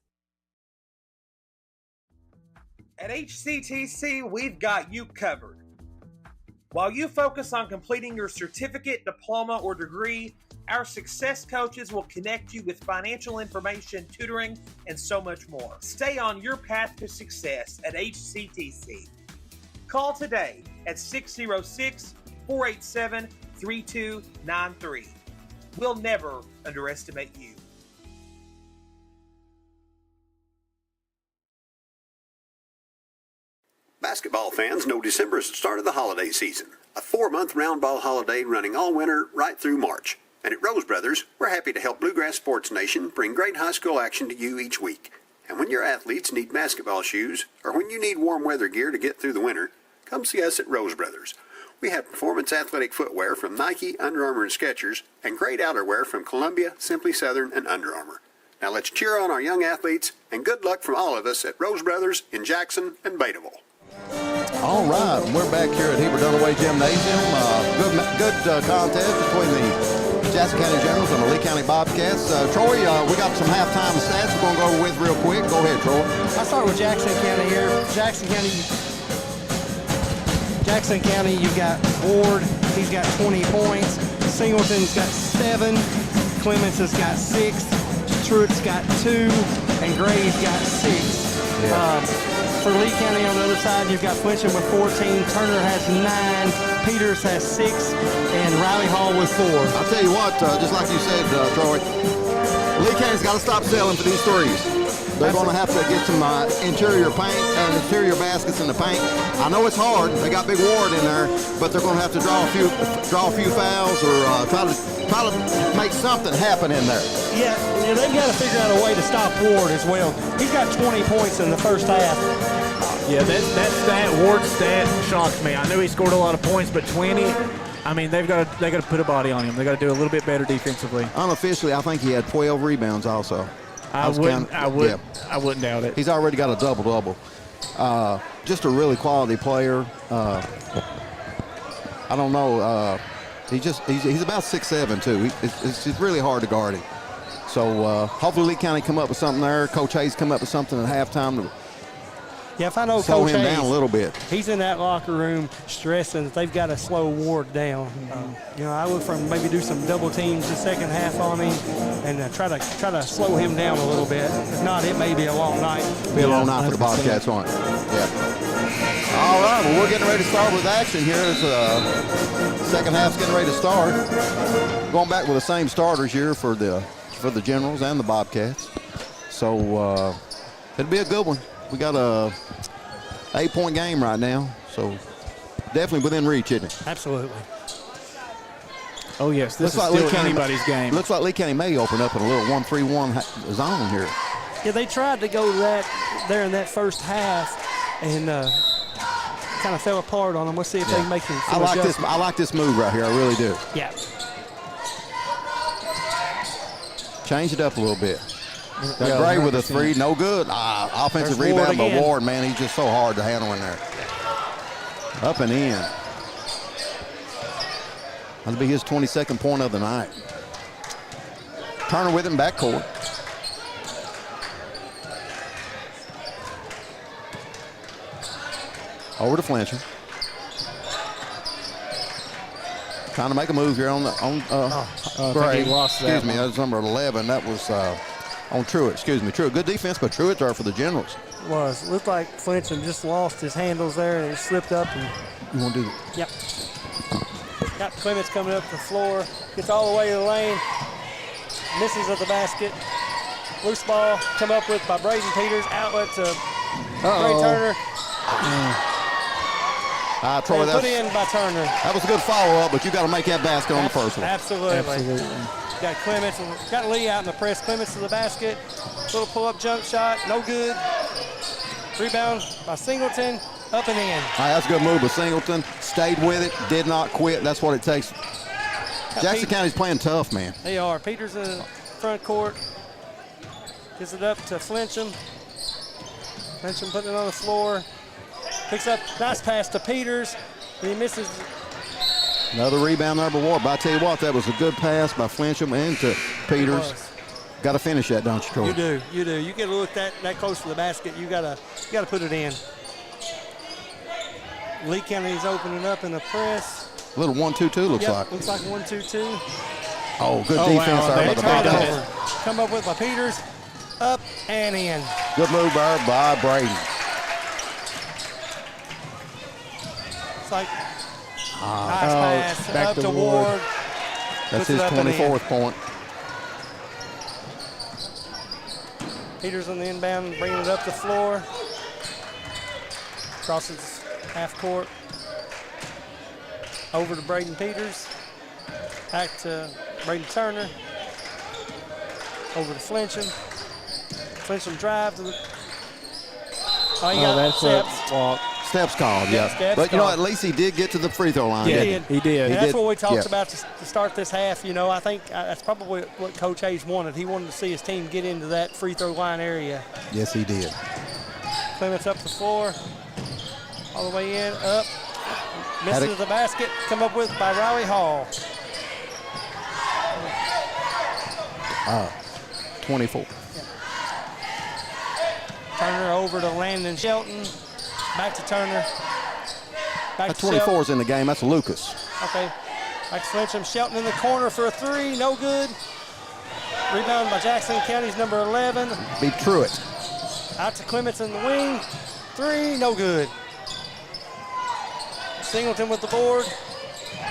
At HCTC, we've got you covered. While you focus on completing your certificate, diploma, or degree, our success coaches will connect you with financial information, tutoring, and so much more. Stay on your path to success at HCTC. Call today at 606-487-3293. We'll never underestimate you. Basketball fans know December is the start of the holiday season. A 4-month round ball holiday running all winter right through March. And at Rose Brothers, we're happy to help Bluegrass Sports Nation bring great high school action to you each week. And when your athletes need basketball shoes, or when you need warm weather gear to get through the winter, come see us at Rose Brothers. We have performance athletic footwear from Nike, Under Armour, and Skechers, and great outerwear from Columbia, Simply Southern, and Under Armour. Now let's cheer on our young athletes, and good luck from all of us at Rose Brothers in Jackson and Betaville. All right, we're back here at Heber Dunaway Gymnasium. Good contest between the Jackson County Generals and the Lee County Bobcats. Troy, we got some halftime stats we're going to go over with real quick. Go ahead, Troy. I'll start with Jackson County here. Jackson County, you've got Ward. He's got 20 points. Singleton's got 7. Clements has got 6. Truitt's got 2. And Gray's got 6. Yeah. For Lee County on the other side, you've got Flincham with 14, Turner has 9, Peters has 6, and Riley Hall with 4. I'll tell you what, just like you said, Troy, Lee County's got to stop selling for these threes. They're going to have to get some interior paint and interior baskets in the paint. I know it's hard. They got Big Ward in there, but they're going to have to draw a few fouls or try to make something happen in there. Yeah, they've got to figure out a way to stop Ward as well. He's got 20 points in the first half. Yeah, that Ward stat shocks me. I knew he scored a lot of points, but 20. I mean, they got to put a body on him. They got to do a little bit better defensively. Unofficially, I think he had 12 rebounds also. I wouldn't doubt it. He's already got a double-double. Just a really quality player. I don't know. He's about 6'7", too. It's really hard to guard him. So hopefully Lee County come up with something there. Coach Hayes come up with something at halftime to if I know slow Coach him Hayes, down a little bit. He's in that locker room stressing that they've got to slow Ward down. I look for him maybe do some double teams the second half on him and try to slow him down a little bit. If not, it may be a long night. Be a long night for the Bobcats, won't it? Yeah. All right, well, we're getting ready to start with action here. As second half's getting ready to start. Going back with the same starters here for the Generals and the Bobcats. So it'll be a good one. We got a 8-point game right now, so definitely within reach, isn't it? Absolutely. Oh, yes, this is still anybody's game. Looks like Lee County may open up in a little 1-3-1 zone here. Yeah, they tried to go there in that first half and kind of fell apart on them. We'll see if they can make some adjustments. I like this move right here. I really do. Yeah. Change it up a little bit. That Gray with a 3, no good. Offensive rebound by Ward, man. He's just so hard to handle in there. Up and in. That'll be his 22nd point of the night. Turner with him backcourt. Over to Flincham. Trying to make a move here on Gray. He lost that. Excuse me, that was number 11. That was on Truitt. Excuse me, Truitt. Good defense, but Truitt there for the Generals. Looked like Flincham just lost his handles there and he slipped up. And you want to do that? Yep. Got Clements coming up the floor. Gets all the way to the lane. Misses at the basket. Loose ball come up with by Braden Peters. Outlet to Gray Turner. Troy, put in by Turner. That was a good follow-up, but you got to make that basket on the first one. Absolutely. Got Clements, got Lee out in the press. Clements to the basket. Little pull-up jump shot, no good. Rebound by Singleton, up and in. All right, that's a good move by Singleton. Stayed with it, did not quit. That's what it takes. Jackson County's playing tough, man. They are. Peters in the front court. Gives it up to Flincham. Flincham putting it on the floor. Picks up, nice pass to Peters. He misses. Another rebound there by Ward. But I tell you what, that was a good pass by Flincham into Peters. Got to finish that, don't you, Troy? You do. You get a look that close to the basket. You gotta put it in. Lee County's opening up in the press. A little 1-2-2 looks like. Looks like 1-2-2. Oh, good defense there by the Bobcats. Come up with by Peters. Up and in. Good move there by Brady. It's like nice pass up to Ward. That's his 24th point. Peters on the inbound, bringing it up the floor. Crosses half court. Over to Braden Peters. Back to Braden Turner. Over to Flincham. Flincham drive to the. That's steps. Steps called, yeah. But, you know, at least he did get to the free throw line. Yeah, he did. And that's what we talked about to start this half. You know, I think that's probably what Coach Hayes wanted. He wanted to see his team get into that free throw line area. Yes, he did. Clements up the floor. All the way in, up. Misses the basket. Come up with by Riley Hall. 24. Yeah. Turner over to Landon Shelton. Back to Turner. Back to 24 is in the game. That's Lucas. Okay. Back to Flincham. Shelton in the corner for a three. No good. Rebound by Jackson County's number 11. Beat Truitt. Out to Clements in the wing. Three. No good. Singleton with the board.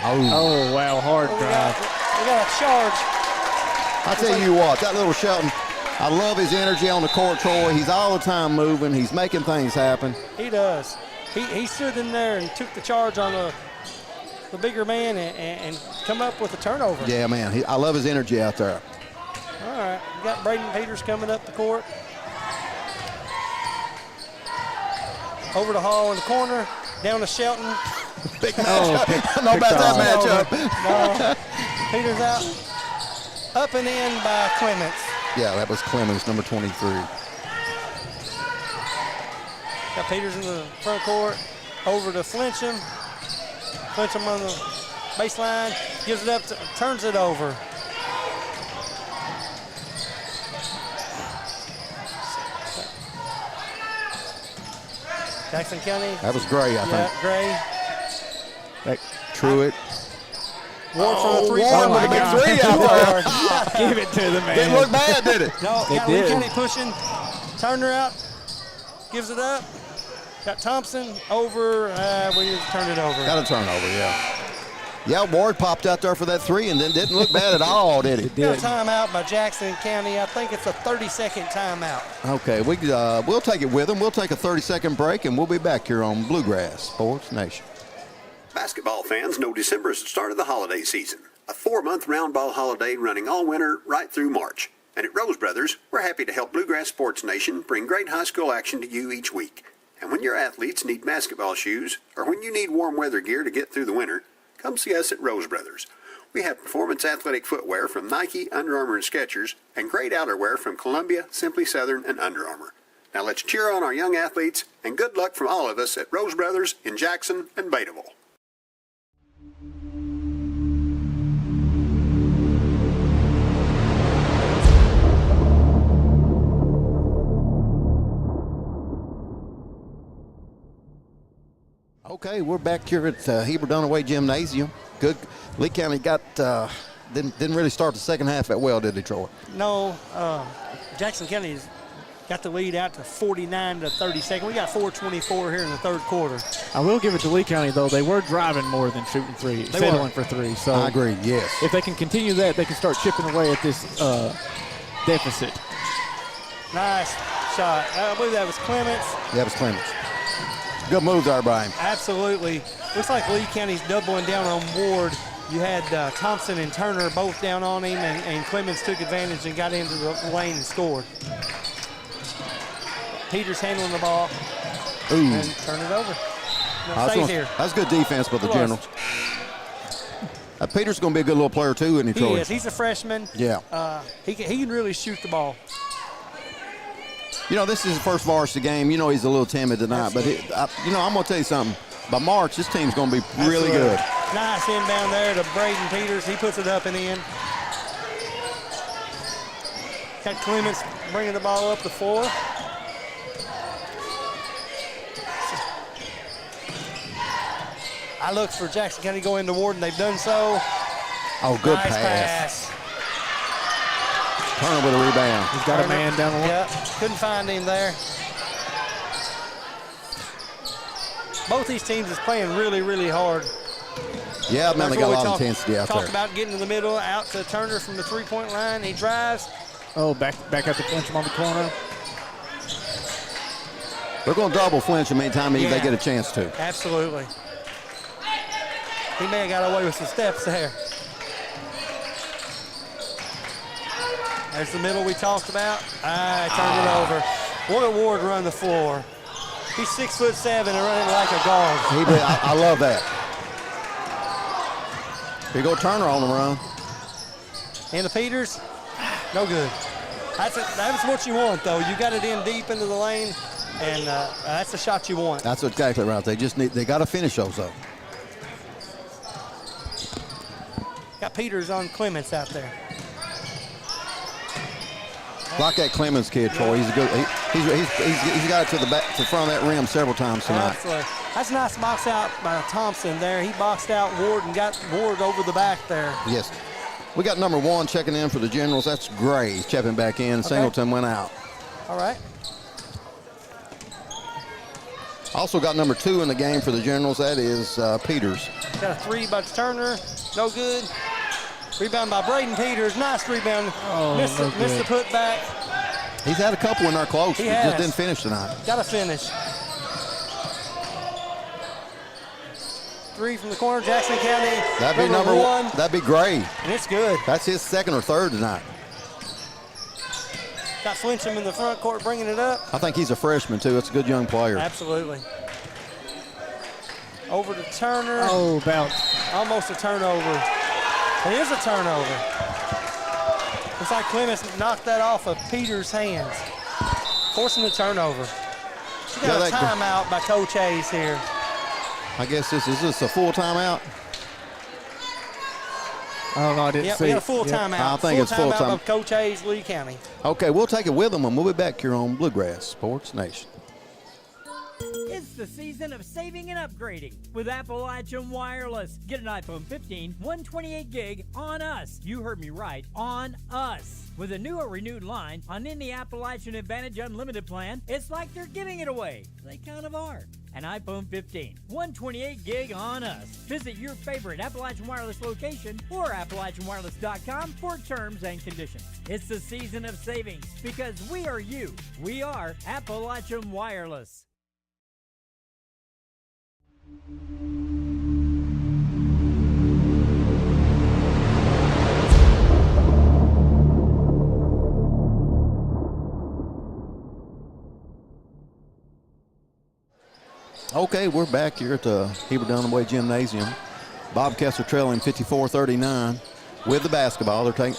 Oh wow. Hard drive. We got a charge. I tell you what, that little Shelton, I love his energy on the court, Troy. He's all the time moving. He's making things happen. He does. He stood in there and took the charge on the bigger man and come up with a turnover. Yeah, man. I love his energy out there. All right. We got Braden Peters coming up the court. Over to Hall in the corner. Down to Shelton. Big matchup. I don't know about that matchup. No. Peters out. Up and in by Clements. Yeah, that was Clements, number 23. Got Peters in the front court. Over to Flincham. Flincham on the baseline. Gives it up, turns it over. Jackson County. That was Gray, I think. Gray. Truitt. Ward for the three. Ward with a big three out there. Give it to the man. Didn't look bad, did it? No, got Lee County pushing. Turner out. Gives it up. Got Thompson over. We just turned it over. Got a turnover, yeah. Yeah, Ward popped out there for that three and then didn't look bad at all, did he? Got a timeout by Jackson County. I think it's a 30-second timeout. Okay, we'll take it with them. We'll take a 30-second break, and we'll be back here on Bluegrass Sports Nation. Basketball fans know December is the start of the holiday season. A 4-month round ball holiday running all winter right through March. And at Rose Brothers, we're happy to help Bluegrass Sports Nation bring great high school action to you each week. And when your athletes need basketball shoes, or when you need warm weather gear to get through the winter, come see us at Rose Brothers. We have performance athletic footwear from Nike, Under Armour, and Skechers, and great outerwear from Columbia, Simply Southern, and Under Armour. Now let's cheer on our young athletes, and good luck from all of us at Rose Brothers in Jackson and Betaville. Okay, we're back here at Heber Dunaway Gymnasium. Good. Lee County didn't really start the second half that well, did they, Troy? No. Jackson County's got the lead out to 49 to 32. We got 4:24 here in the third quarter. I will give it to Lee County, though. They were driving more than shooting three, settling for three. So I agree, yes. If they can continue that, they can start chipping away at this deficit. Nice shot. I believe that was Clements. That was Clements. Good move there, Brian. Absolutely. Looks like Lee County's doubling down on Ward. You had Thompson and Turner both down on him, and Clements took advantage and got into the lane and scored. Peters handling the ball. Ooh. And turn it over. No, stays here. That's good defense by the Generals. Peter's going to be a good little player, too, isn't he, Troy? He is. He's a freshman. Yeah. He can really shoot the ball. You know, this is his first varsity game. You know he's a little timid tonight. Absolutely. But, I'm going to tell you something. By March, this team's going to be really good. Nice inbound there to Braden Peters. He puts it up and in. Got Clements bringing the ball up the floor. I look for Jackson County going toward, and they've done so. Oh, good nice pass. Turner with a rebound. He's got a man down the line. Yep, couldn't find him there. Both these teams is playing really, really hard. Yeah, man, they got a lot of intensity out there. Talked about getting in the middle, out to Turner from the three-point line. He drives. Oh, back out to Flincham on the corner. They're going to double Flincham anytime they get a chance to. Absolutely. He may have got away with some steps there. There's the middle we talked about. Turned it over. What a Ward run the floor. He's 6'7" and running like a guard. I love that. Here you go Turner on the run. And the Peters, no good. That's what you want, though. You got it in deep into the lane, and that's the shot you want. That's exactly right. They got to finish those, though. Got Peters on Clements out there. Like that Clemens kid, Troy. He's a good. He's got it to the back, to the front of that rim several times tonight. Absolutely. That's a nice box out by Thompson there. He boxed out Ward and got Ward over the back there. Yes. We got number 1 checking in for the Generals. That's Gray. He's checking back in. Okay. Singleton went out. All right. Also got number 2 in the game for the Generals. That is Peters. Got a 3 by Turner. No good. Rebound by Braden Peters. Nice rebound. Missed the putback. He's had a couple in there close. He just didn't finish tonight. Got to finish. 3 from the corner. Jackson County. That'd be number 1. That'd be Gray. And it's good. That's his 2nd or 3rd tonight. Got Flincham in the front court bringing it up. I think he's a freshman, too. It's a good young player. Absolutely. Over to Turner. Oh, about. Almost a turnover. It is a turnover. Looks like Clements knocked that off of Peters' hands, forcing the turnover. We got a timeout by Coach Hayes here. I guess is this a full timeout? I don't know. I didn't see. We got a full timeout. I think it's full time. By Coach Hayes, Lee County. Okay, we'll take it with them, and we'll be back here on Bluegrass Sports Nation. It's the season of saving and upgrading with Appalachian Wireless. Get an iPhone 15, 128 gig on us. You heard me right, on us. With a new or renewed line on any Appalachian Advantage Unlimited plan, it's like they're giving it away. They kind of are. An iPhone 15, 128 gig on us. Visit your favorite Appalachian Wireless location or AppalachianWireless.com for terms and conditions. It's the season of savings because we are you. We are Appalachian Wireless. Okay, we're back here at the Heber Dunaway Gymnasium. Bobcats are trailing 54-39 with the basketball. They're taking,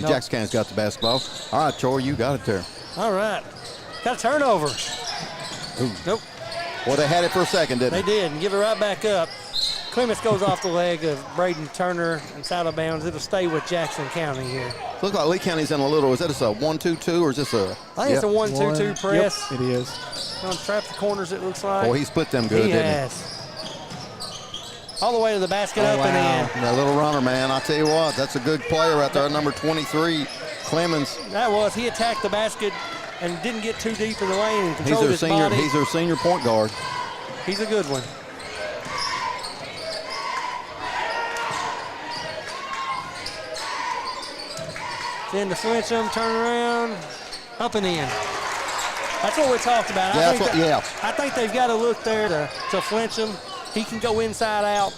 Jackson County's got the basketball. All right, Troy, you got it there. All right. Got a turnover. Ooh. Nope. Well, they had it for a second, didn't they? They did, and give it right back up. Clements goes off the leg of Braden Turner and it's out of bounds. It'll stay with Jackson County here. Looks like Lee County's in a little. Is that a 1-2-2 or is this a? I think it's a 1-2-2 press. Yep, it is. Going to trap the corners, it looks like. Boy, he's put them good, didn't he? All the way to the basket, up and in. That little runner, man. I tell you what, that's a good player right there, number 23, Clemens. That was. He attacked the basket and didn't get too deep in the lane and controlled his body. He's their senior point guard. He's a good one. Then to Flincham, turn around, up and in. That's what we talked about. I think they've got to look there to Flincham. He can go inside out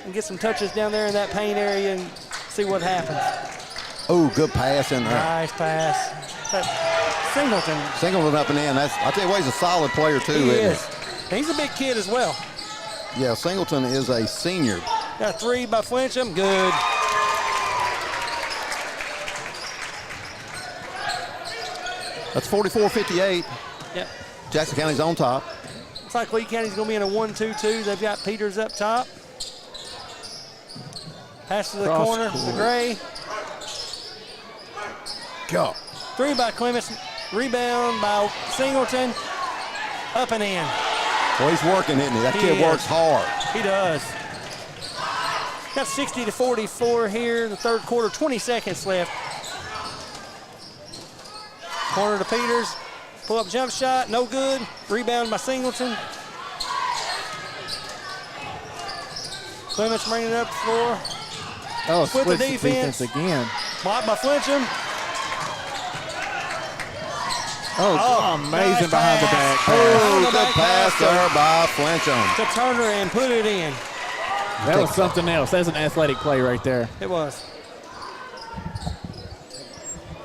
and get some touches down there in that paint area and see what happens. Oh, good pass in there. Nice pass. Singleton up and in. I tell you what, he's a solid player too. He is. He's a big kid as well. Yeah, Singleton is a senior. Got a 3 by Flincham. Good. That's 44-58. Yep. Jackson County's on top. Looks like Lee County's going to be in a 1-2-2. They've got Peters up top. Pass to the corner to Gray. Go. 3 by Clements. Rebound by Singleton. Up and in. Well, he's working, isn't he? That kid works hard. He does. Got 60-44 here in the third quarter. 20 seconds left. Corner to Peters. Pull up jump shot. No good. Rebound by Singleton. Clements bringing it up the floor. Oh, with the splits defense again. Blocked by Flincham. Amazing nice behind the pass. back. Oh, good pass there by Flincham. To Turner and put it in. That was something else. That's an athletic play right there. It was.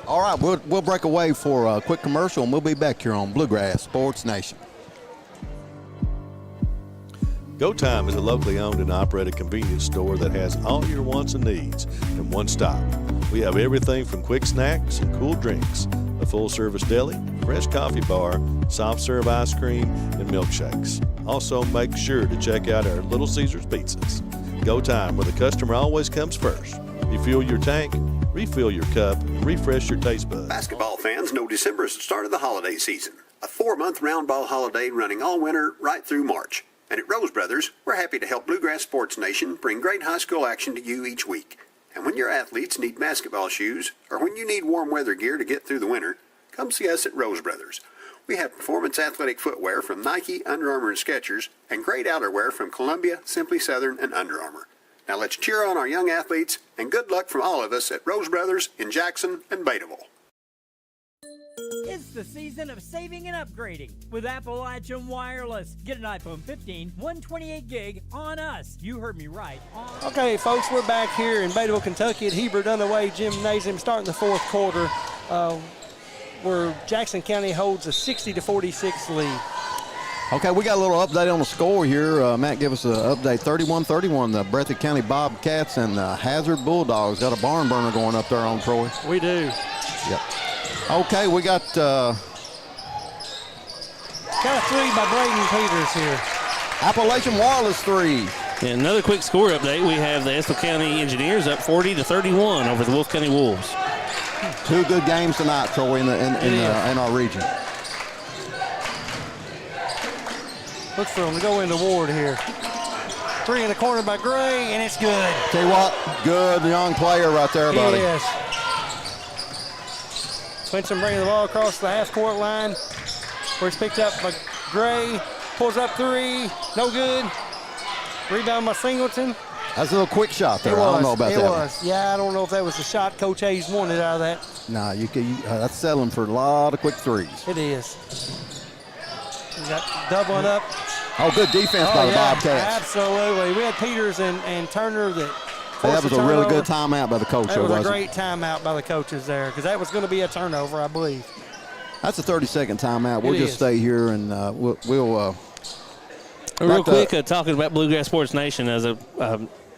All right, we'll break away for a quick commercial, and we'll be back here on Bluegrass Sports Nation. Go Time is a locally owned and operated convenience store that has all your wants and needs in one stop. We have everything from quick snacks and cool drinks, a full-service deli, fresh coffee bar, soft-serve ice cream, and milkshakes. Also, make sure to check out our Little Caesars pizzas. Go Time, where the customer always comes first. Refuel your tank, refill your cup, and refresh your taste buds. Basketball fans know December is the start of the holiday season. A 4-month round ball holiday running all winter right through March. And at Rose Brothers, we're happy to help Bluegrass Sports Nation bring great high school action to you each week. And when your athletes need basketball shoes, or when you need warm weather gear to get through the winter, come see us at Rose Brothers. We have performance athletic footwear from Nike, Under Armour, and Skechers, and great outerwear from Columbia, Simply Southern, and Under Armour. Now let's cheer on our young athletes, and good luck from all of us at Rose Brothers in Jackson and Bataville. It's the season of saving and upgrading with Appalachian Wireless. Get an iPhone 15, 128 gig on us. You heard me right. Okay, folks, we're back here in Bataville, Kentucky at Heber Dunaway Gymnasium starting the fourth quarter where Jackson County holds a 60-46 lead. Okay, we got a little update on the score here. Matt, give us an update. 31-31, the Breathitt County Bobcats and the Hazard Bulldogs got a barn burner going up there on Troy. We do. Yep. Okay, we got a 3 by Braden Peters here. Appalachian Wireless 3. And another quick score update. We have the Estill County Engineers up 40-31 over the Wolf County Wolves. 2 good games tonight, Troy, in our region. Look for him to go into Ward here. 3 in the corner by Gray, and it's good. Tell you what, good young player right there, buddy. Yes. Flincham bringing the ball across the half-court line where it's picked up by Gray. Pulls up 3, no good. Rebound by Singleton. That's a little quick shot there. I don't know about that. It was. Yeah, I don't know if that was the shot Coach Hayes wanted out of that. Nah, that's settling for a lot of quick threes. It is. You got doubling up. Oh, good defense by the Bobcats. Absolutely. We had Peters and Turner that that was a really good timeout by the coach. That was a great timeout by the coaches there because that was going to be a turnover, I believe. That's a 30-second timeout. We'll just stay here and we'll real quick, talking about Bluegrass Sports Nation, as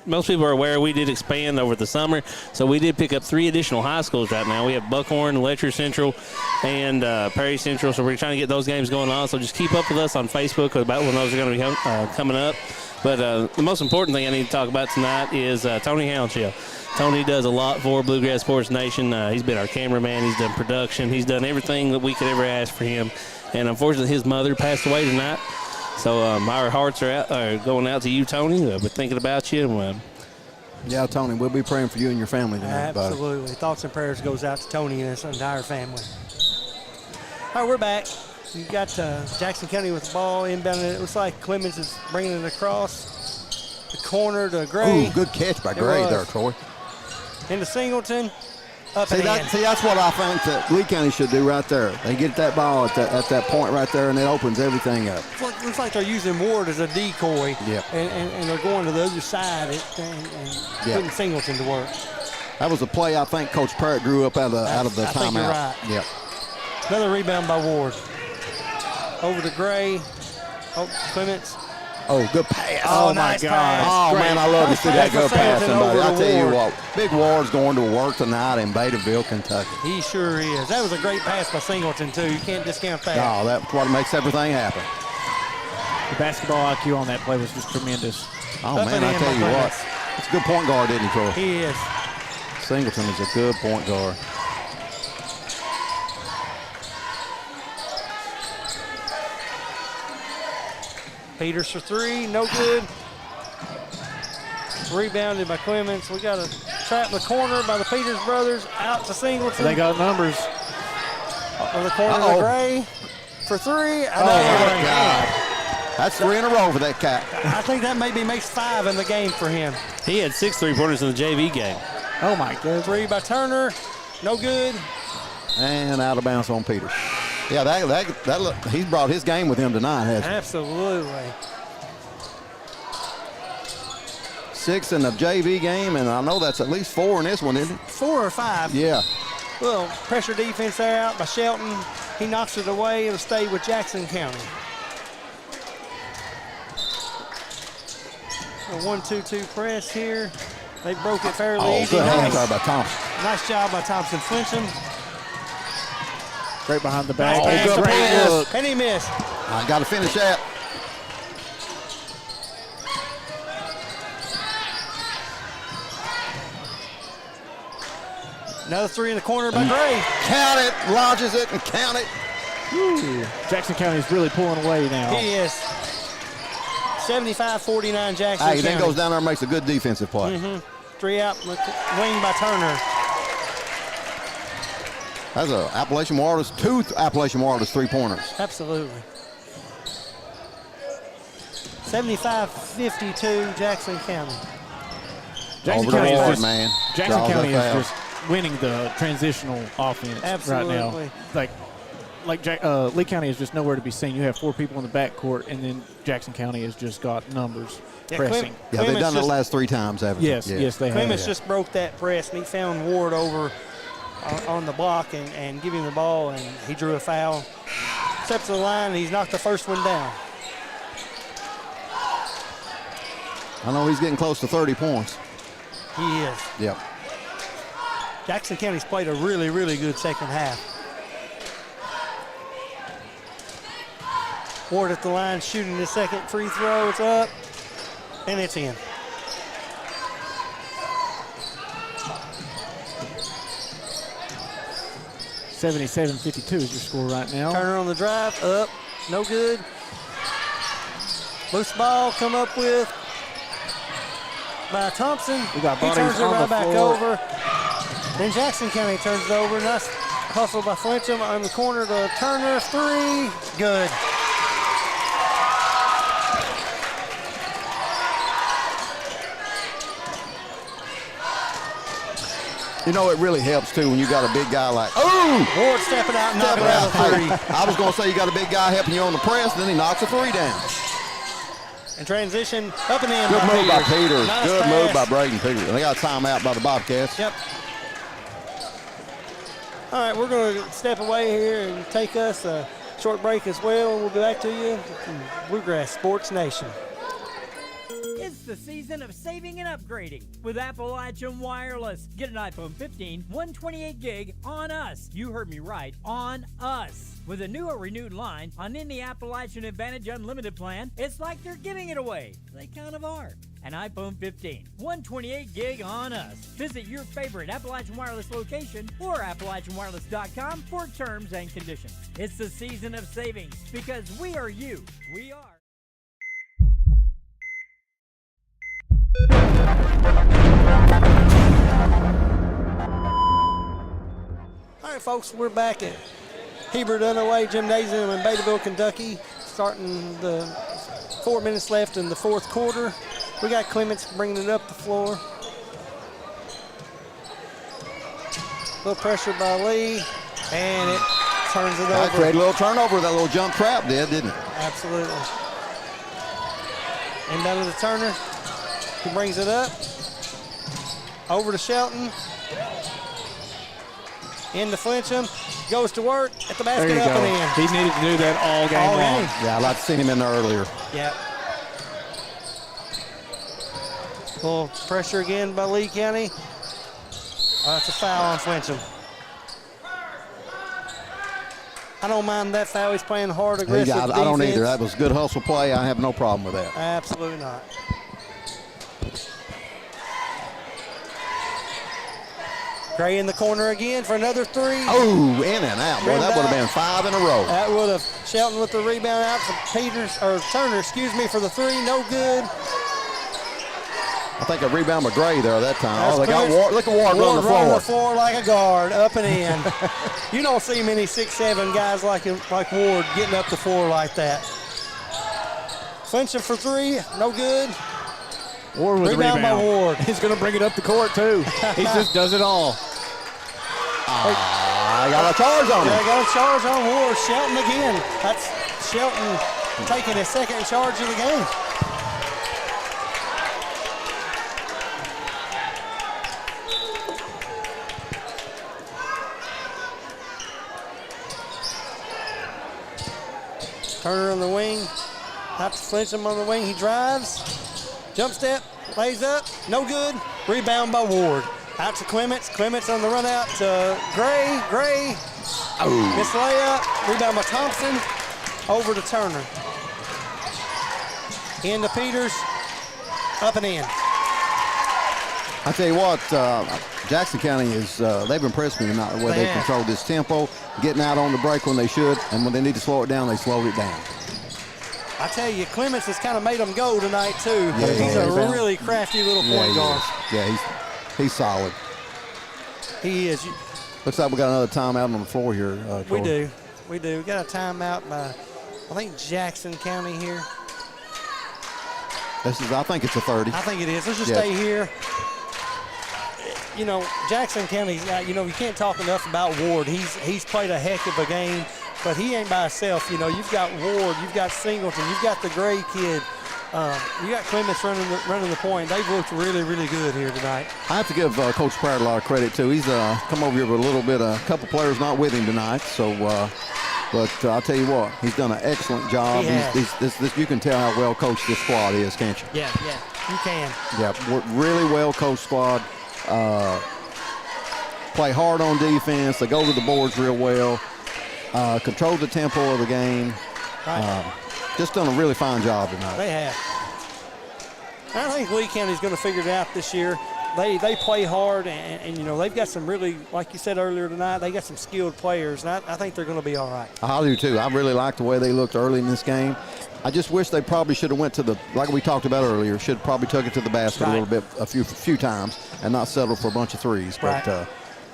most people are aware, we did expand over the summer, so we did pick up 3 additional high schools right now. We have Buckhorn, Letcher Central, and Perry Central, so we're trying to get those games going on. So just keep up with us on Facebook about when those are going to be coming up. But the most important thing I need to talk about tonight is Tony Hounshill. Tony does a lot for Bluegrass Sports Nation. He's been our cameraman. He's done production. He's done everything that we could ever ask for him. And unfortunately, his mother passed away tonight. So our hearts are going out to you, Tony. We're thinking about you. Yeah, Tony, we'll be praying for you and your family tonight. Absolutely. Buddy. Thoughts and prayers goes out to Tony and his entire family. All right, we're back. You got Jackson County with the ball inbounding. It looks like Clemens is bringing it across the corner to Gray. Ooh, good catch by Gray there, Troy. Into Singleton. See, that's what I think that Lee County should do right there. They get that ball at that point right there, and it opens everything up. Looks like they're using Ward as a decoy. Yeah. And they're going to the other side and putting Singleton to work. That was a play I think Coach Parrott grew up out of the timeout. I think you're right. Yeah. Another rebound by Ward. Over to Gray. Oh, Clements. Oh, good pass. Oh, my nice God. pass. Oh, man, I love to see that good pass, somebody. I tell you Ward. what, Big Ward's going to work tonight in Betaville, Kentucky. He sure is. That was a great pass by Singleton, too. You can't discount that. Oh, that's what makes everything happen. The basketball IQ on that play was just tremendous. Oh, Up man, and I in tell by you what. Clements. It's a good point guard, isn't he, Troy? He is. Singleton is a good point guard. Peters for three, no good. Rebounded by Clements. We got a trap in the corner by the Peters brothers. Out to Singleton. They got numbers. On the corner to Gray for three. Oh, my God. That's 3 in a row for that cat. I think that maybe makes 5 in the game for him. He had 6 3-pointers in the JV game. Oh, my God. Three by Turner, no good. And out of bounds on Peters. Yeah, that he's brought his game with him tonight, hasn't he? Absolutely. 6 in the JV game, and I know that's at least 4 in this one, isn't it? 4 or 5. Yeah. Well, pressure defense there out by Shelton. He knocks it away. It'll stay with Jackson County. A 1-2-2 press here. They broke it fairly easy. Good hands Nice. are by Thompson. Nice job by Thompson Flincham. Great behind the back. Nice pass good to pass. Peters. And he missed. I got to finish that. Another three in the corner by Gray. Count it, lodges it, and count it. Jackson County is really pulling away now. He is. 75-49 Jackson Hey, then County. goes down there and makes a good defensive play. Three out, wing by Turner. That's a Appalachian Wireless, 2 Appalachian Wireless 3-pointers. Absolutely. 75-52 Jackson County. Jackson Over the County is board, just, man. Jackson Draws County that is foul. just winning the transitional offense Absolutely. right now. Lee County is just nowhere to be seen. You have 4 people in the backcourt, and then Jackson County has just got numbers pressing. Yeah, they've done it the last 3 times, haven't they? Yes, yes, they have. Clements just broke that press, and he found Ward over on the block and give him the ball, and he drew a foul. Steps to the line, and he's knocked the first one down. I know he's getting close to 30 points. He is. Yep. Jackson County's played a really, really good second half. Ward at the line, shooting the second free throw. It's up, and it's in. $77-52 is your score right now. Turner on the drive, up, no good. Loose ball come up with by Thompson. We got He bodies turns it on right the back floor. over. Then Jackson County turns it over. Nice hustle by Flincham on the corner to Turner. Three, good. You know, it really helps, too, when you got a big guy like, oh! Ward stepping out and knocking out a three. I was going to say you got a big guy helping you on the press, then he knocks a 3 down. And transition up and in Good by move by Peters. Peters. Nice Good pass. move by Braden Peters. And they got a timeout by the Bobcats. Yep. All right, we're going to step away here and take us a short break as well. We'll be back to you from Bluegrass Sports Nation. It's the season of saving and upgrading with Appalachian Wireless. Get an iPhone 15, 128 gig on us. You heard me right, on us. With a new or renewed line on any Appalachian Advantage Unlimited plan, it's like they're giving it away. They kind of are. An iPhone 15, 128 gig on us. Visit your favorite Appalachian Wireless location or AppalachianWireless.com for terms and conditions. It's the season of savings because we are you. We are. All right, folks, we're back at Heber Dunaway Gymnasium in Betaville, Kentucky, starting the 4 minutes left in the fourth quarter. We got Clements bringing it up the floor. A little pressure by Lee, and it turns it That over. created a little turnover. That little jump trap did, didn't it? Absolutely. Inbound to the Turner. He brings it up. Over to Shelton. Into Flincham. Goes to work at the basket, There you up go. and in. He needed to do that all game long. Yeah, I'd like to see him in there earlier. Yeah. Little pressure again by Lee County. That's a foul on Flincham. I don't mind that foul. He's playing hard, aggressive defense. I don't either. That was good hustle play. I have no problem with that. Absolutely not. Gray in the corner again for another three. Oh, in and out. Boy, that would have been 5 in a row. That would have Shelton with the rebound out to Turner, for the three. No good. I think a rebound with Gray there that time. That's they got Ward. Look at Ward running the floor. Running the floor like a guard, up and in. You don't see many 6'7" guys like Ward getting up the floor like that. Flinching for three, no good. Ward with Rebound the rebound. by Ward. He's going to bring it up the court, too. He just does it all. I got a charge on him. Yeah, got a charge on Ward. Shelton again. That's Shelton taking his second charge of the game. Turner on the wing. Out to Flincham on the wing. He drives. Jump step. Lays up. No good. Rebound by Ward. Out to Clements. Clements on the run out to Gray. Gray. Oh. Missed layup. Rebound by Thompson. Over to Turner. Into Peters. Up and in. I tell you what, Jackson County is, they've impressed me tonight the way they control this tempo, getting out on the break when they should, and when they need to slow it down, they slowed it down. I tell you, Clements has kind of made them go tonight, too. Yeah, He's a really crafty little point guard. Yeah, he's solid. He is. Looks like we got another timeout on the floor here, Troy. We do. We got a timeout by, I think, Jackson County here. I think it's a 30. I think it is. Let's just stay here. You know, Jackson County, you can't talk enough about Ward. He's played a heck of a game, but he ain't by himself. You know, you've got Ward, you've got Singleton, you've got the Gray kid. You got Clements running the point. They've looked really, really good here tonight. I have to give Coach Pratt a lot of credit, too. He's come over here with a couple players not with him tonight. So, but I'll tell you what, he's done an excellent job. You can tell how well coached this squad is, can't you? Yeah, you can. Yeah, really well coached squad. Play hard on defense. They go to the boards real well. Control the tempo of the game. Right. Just done a really fine job tonight. They have. I think Lee County's going to figure it out this year. They play hard, and they've got some really, like you said earlier tonight, they got some skilled players, and I think they're going to be all right. I do too. I really like the way they looked early in this game. I just wish they probably should have went to like we talked about earlier, should probably took it to the basket a little bit, a few times, and not settle for a bunch of threes. But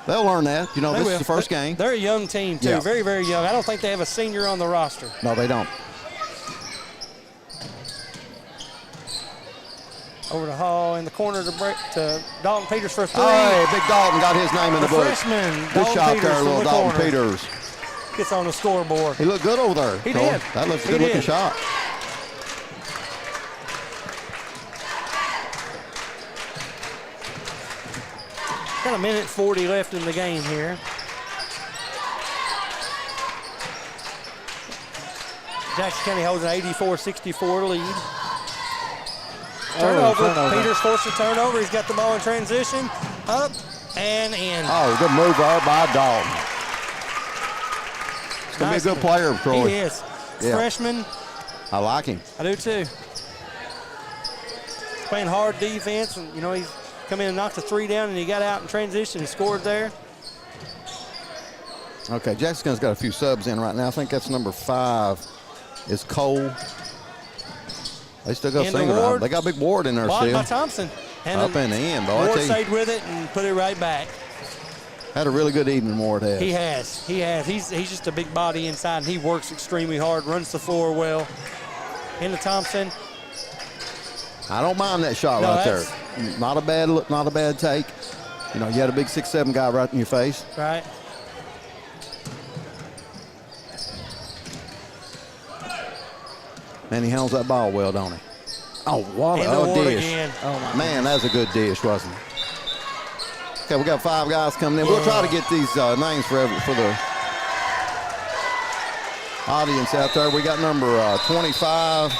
they'll learn that. This is the first game. They're a young team too, very, very young. I don't think they have a senior on the roster. No, they don't. Over to Hall in the corner to Dalton Peters for a three. Hey, big Dalton got his name in the book. Freshman, good Dalton shot Peters there, little Dalton corner. Peters. Gets on the scoreboard. He looked good over there. He did. That looks a good-looking shot. Got a minute 40 left in the game here. Jackson County holds an 84-64 lead. Turnover. Peters forced a turnover. He's got the ball in transition. Up and in. Oh, good move there by Dalton. He's going to be a good player, Troy. He is. Freshman. I like him. I do too. Playing hard defense, and he's come in and knocked the three down, and he got out in transition and scored there. Okay, Jackson County's got a few subs in right now. I think that's number 5 is Cole. They still got single. They got big Ward in there still. By Thompson. And up in the end, boy. Ward stayed with it and put it right back. Had a really good evening, Ward has. He has. He's just a big body inside, and he works extremely hard, runs the floor well. Into Thompson. I don't mind that shot right there. Not a bad look, not a bad take. You had a big 6'7" guy right in your face. Right. Man, he handles that ball well, don't he? Oh, what a dish. Again. Oh, my man, that was a good dish, wasn't it? Okay, we got 5 guys coming in. We'll try to get these names for the audience out there. We got number 25.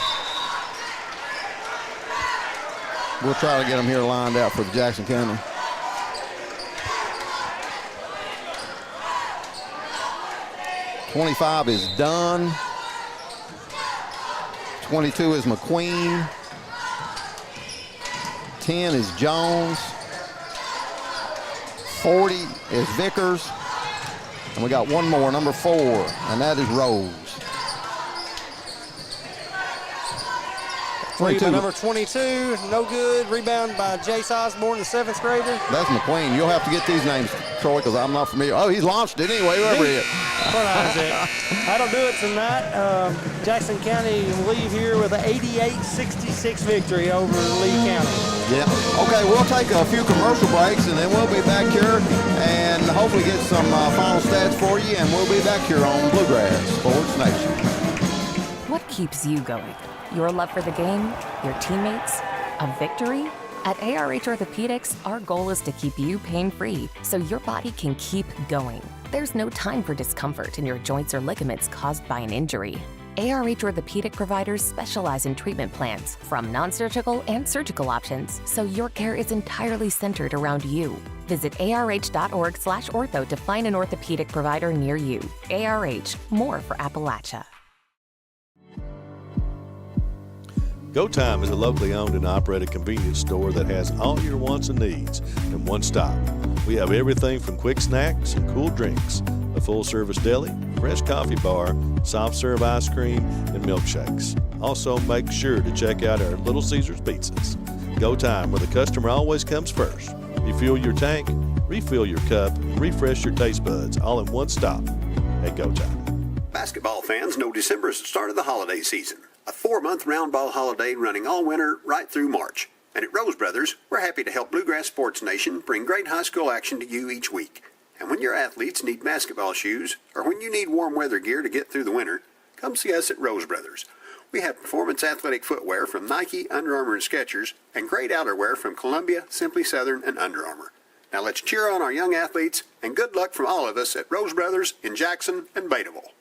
We'll try to get them here lined out for the Jackson County. '25 is Dunn. 22 is McQueen. 10 is Jones. 40 is Vickers. And we got one more, number 4, and that is Rose. 22. Number 22, no good. Rebound by Jace Osborne, the 7th grader. That's McQueen. You'll have to get these names, Troy, because I'm not familiar. Oh, he's launched it anyway, whoever he is. That'll do it tonight. Jackson County will leave here with an 88-66 victory over Lee County. Yeah. Okay, we'll take a few commercial breaks, and then we'll be back here and hopefully get some final stats for you, and we'll be back here on Bluegrass Sports Nation. What keeps you going? Your love for the game? Your teammates? A victory? At ARH Orthopedics, our goal is to keep you pain-free so your body can keep going. There's no time for discomfort in your joints or ligaments caused by an injury. ARH Orthopedic providers specialize in treatment plans, from non-surgical and surgical options, so your care is entirely centered around you. Visit arh.org/ortho to find an orthopedic provider near you. ARH, more for Appalachia. Go Time is a locally owned and operated convenience store that has all your wants and needs in one stop. We have everything from quick snacks and cool drinks, a full-service deli, fresh coffee bar, soft-serve ice cream, and milkshakes. Also, make sure to check out our Little Caesars pizzas. Go Time, where the customer always comes first. Refuel your tank, refill your cup, and refresh your taste buds all in one stop at Go Time. Basketball fans know December is the start of the holiday season. A 4-month round ball holiday running all winter right through March. And at Rose Brothers, we're happy to help Bluegrass Sports Nation bring great high school action to you each week. And when your athletes need basketball shoes, or when you need warm weather gear to get through the winter, come see us at Rose Brothers. We have performance athletic footwear from Nike, Under Armour, and Skechers, and great outerwear from Columbia, Simply Southern, and Under Armour. Now let's cheer on our young athletes, and good luck from all of us at Rose Brothers in Jackson and Betaville.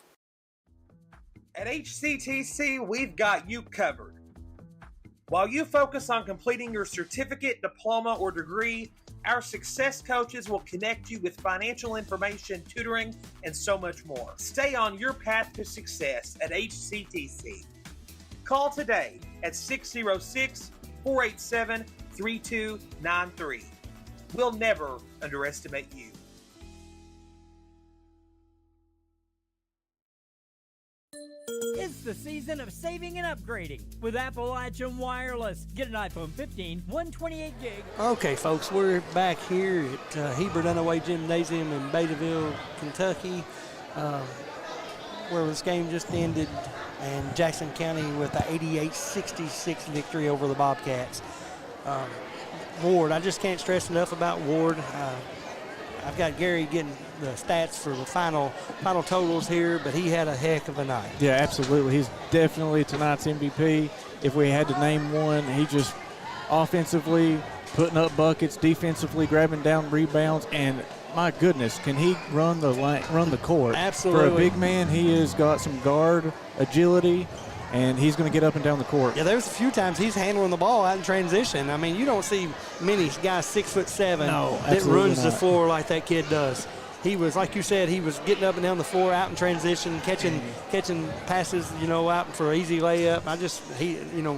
At HCTC, we've got you covered. While you focus on completing your certificate, diploma, or degree, our success coaches will connect you with financial information, tutoring, and so much more. Stay on your path to success at HCTC. Call today at 606-487-3293. We'll never underestimate you. It's the season of saving and upgrading with Appalachian Wireless. Get an iPhone 15, 128 gig. Okay, folks, we're back here at Heber Dunaway Gymnasium in Betaville, Kentucky, where this game just ended, and Jackson County with the 88-66 victory over the Bobcats. Ward, I just can't stress enough about Ward. I've got Gary getting the stats for the final totals here, but he had a heck of a night. Yeah, absolutely. He's definitely tonight's MVP. If we had to name one, he just offensively putting up buckets, defensively grabbing down rebounds, and my goodness, can he run the court? Absolutely. For a big man, he has got some guard agility, and he's going to get up and down the court. Yeah, there's a few times he's handling the ball out in transition. I mean, you don't see many guys 6'7" that runs the floor like that kid does. He was, like you said, he was getting up and down the floor out in transition, catching passes, out for an easy layup.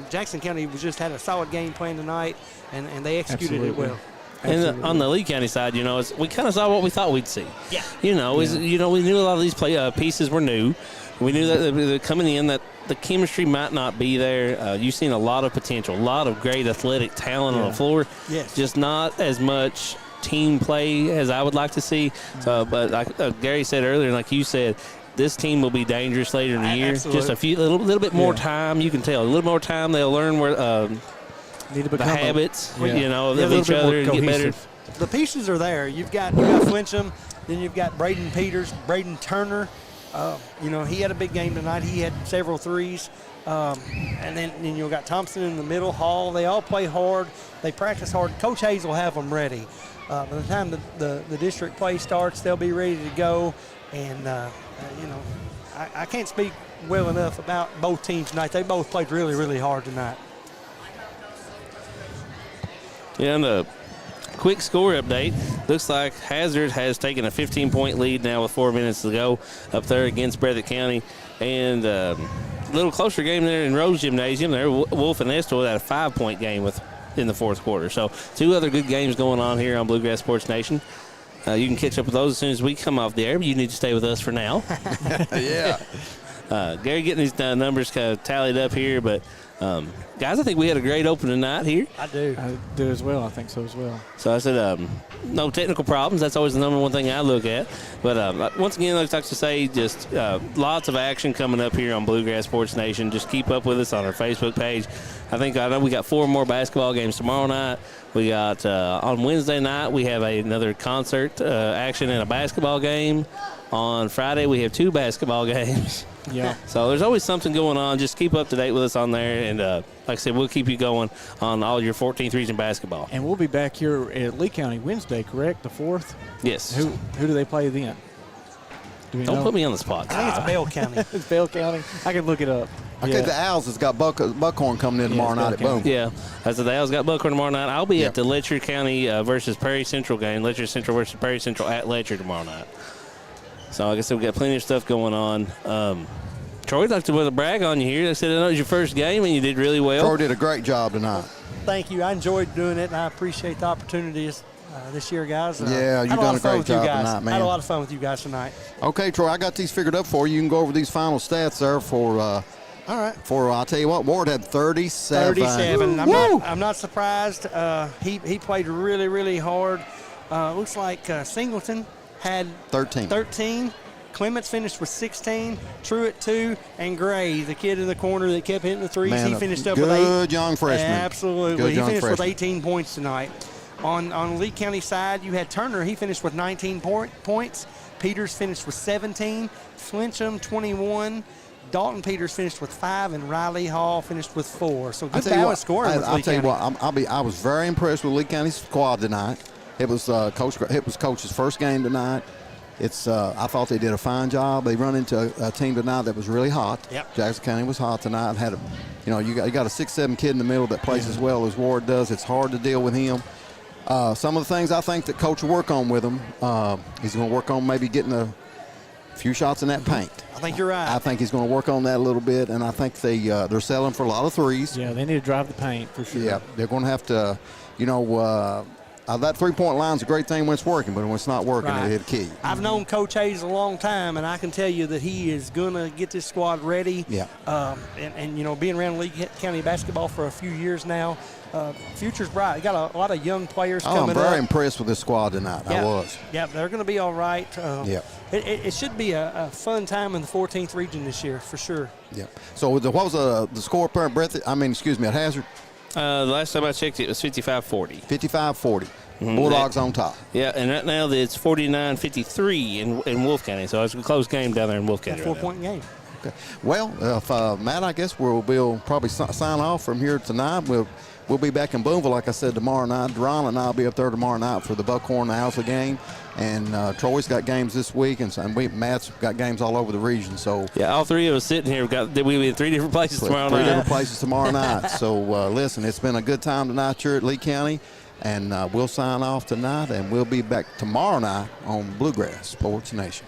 Jackson County just had a solid game plan tonight, and they executed it well. And on the Lee County side, we kind of saw what we thought we'd see. Yeah. We knew a lot of these pieces were new. We knew that they're coming in that the chemistry might not be there. You've seen a lot of potential, a lot of great athletic talent on the floor. Yes. Just not as much team play as I would like to see. So, but like Gary said earlier, and like you said, this team will be dangerous later in the year. Absolutely. Just a little bit more time. You can tell a little more time. They'll learn where the habits, of each other and get better. The pieces are there. You've got Flincham, then you've got Braden Peters, Braden Turner. He had a big game tonight. He had several threes. And then you've got Thompson in the middle, Hall. They all play hard. They practice hard. Coach Hayes will have them ready. By the time the district play starts, they'll be ready to go. And, I can't speak well enough about both teams tonight. They both played really, really hard tonight. Yeah, and a quick score update. Looks like Hazard has taken a 15-point lead now with 4 minutes to go up there against Breathitt County. And a little closer game there in Rose Gymnasium. There, Wolf and Estill had a 5-point game in the fourth quarter. So 2 other good games going on here on Bluegrass Sports Nation. You can catch up with those as soon as we come off the air, but you need to stay with us for now. Yeah. Gary getting these numbers kind of tallied up here, but guys, I think we had a great opening night here. I do. I do as well. I think so as well. So I said, no technical problems. That's always the number one thing I look at. But once again, I'd like to say just lots of action coming up here on Bluegrass Sports Nation. Just keep up with us on our Facebook page. I know we got 4 more basketball games tomorrow night. We got on Wednesday night, we have another concert action and a basketball game. On Friday, we have 2 basketball games. Yeah. So there's always something going on. Just keep up to date with us on there. And like I said, we'll keep you going on all your 14th region basketball. And we'll be back here at Lee County Wednesday, correct? The 4th? Yes. Who do they play then? Don't put me on the spot. I think it's Bell County. It's Bell County. I can look it up. Okay, the Owls has got Buckhorn coming in tomorrow night at Boone. Yeah, as the Owls got Buckhorn tomorrow night. I'll be at the Letcher County versus Prairie Central game. Letcher Central versus Prairie Central at Letcher tomorrow night. So like I said, we got plenty of stuff going on. Troy, I'd like to brag on you here. I said I know it was your first game and you did really well. Troy did a great job tonight. Thank you. I enjoyed doing it, and I appreciate the opportunities this year, guys. Yeah, you've done a great job tonight, man. I had a lot of fun with you guys tonight. Okay, Troy, I got these figured up for you. You can go over these final stats there for all right. I'll tell you what, Ward had 37. 37. I'm not surprised. He played really, really hard. Looks like Singleton had 13. Clements finished with 16, Truitt 2, and Gray, the kid in the corner that kept hitting the threes, he finished up with 8. Good young freshman. Absolutely. He finished with 18 points tonight. On Lee County side, you had Turner. He finished with 19 points. Peters finished with 17. Flincham 21. Dalton Peters finished with 5, and Riley Hall finished with 4. So good balanced scoring with Lee County. I was very impressed with Lee County's squad tonight. It was Coach's first game tonight. I thought they did a fine job. They run into a team tonight that was really hot. Yep. Jackson County was hot tonight. You got a 6'7" kid in the middle that plays as well as Ward does. It's hard to deal with him. Some of the things I think that Coach will work on with him, he's going to work on maybe getting a few shots in that paint. I think you're right. I think he's going to work on that a little bit, and I think they're selling for a lot of threes. Yeah, they need to drive the paint for sure. Yeah, they're going to have to, that three-point line's a great thing when it's working, but when it's not working, it'll kill you. I've known Coach Hayes a long time, and I can tell you that he is going to get this squad ready. Yeah. Being around Lee County basketball for a few years now, future's bright. You got a lot of young players coming up. I'm very impressed with this squad tonight. Yeah. I was. Yeah, they're going to be all right. It should be a fun time in the 14th region this year, for sure. Yeah. So what was the score up there at at Hazard? The last time I checked, it was 55-40. 55-40. Bulldogs on top. Yeah, and right now it's 49-53 in Wolf County. So it's a close game down there in Wolf County. A 4-point game. Okay. Well, Matt, I guess we'll probably sign off from here tonight. We'll be back in Boonville, like I said, tomorrow night. Deron and I will be up there tomorrow night for the Buckhorn Alpha game. And Troy's got games this week, and Matt's got games all over the region. So yeah, all three of us sitting here, we'll be in 3 different places tomorrow night. 3 different places tomorrow night. So, listen, it's been a good time tonight here at Lee County. And we'll sign off tonight, and we'll be back tomorrow night on Bluegrass Sports Nation.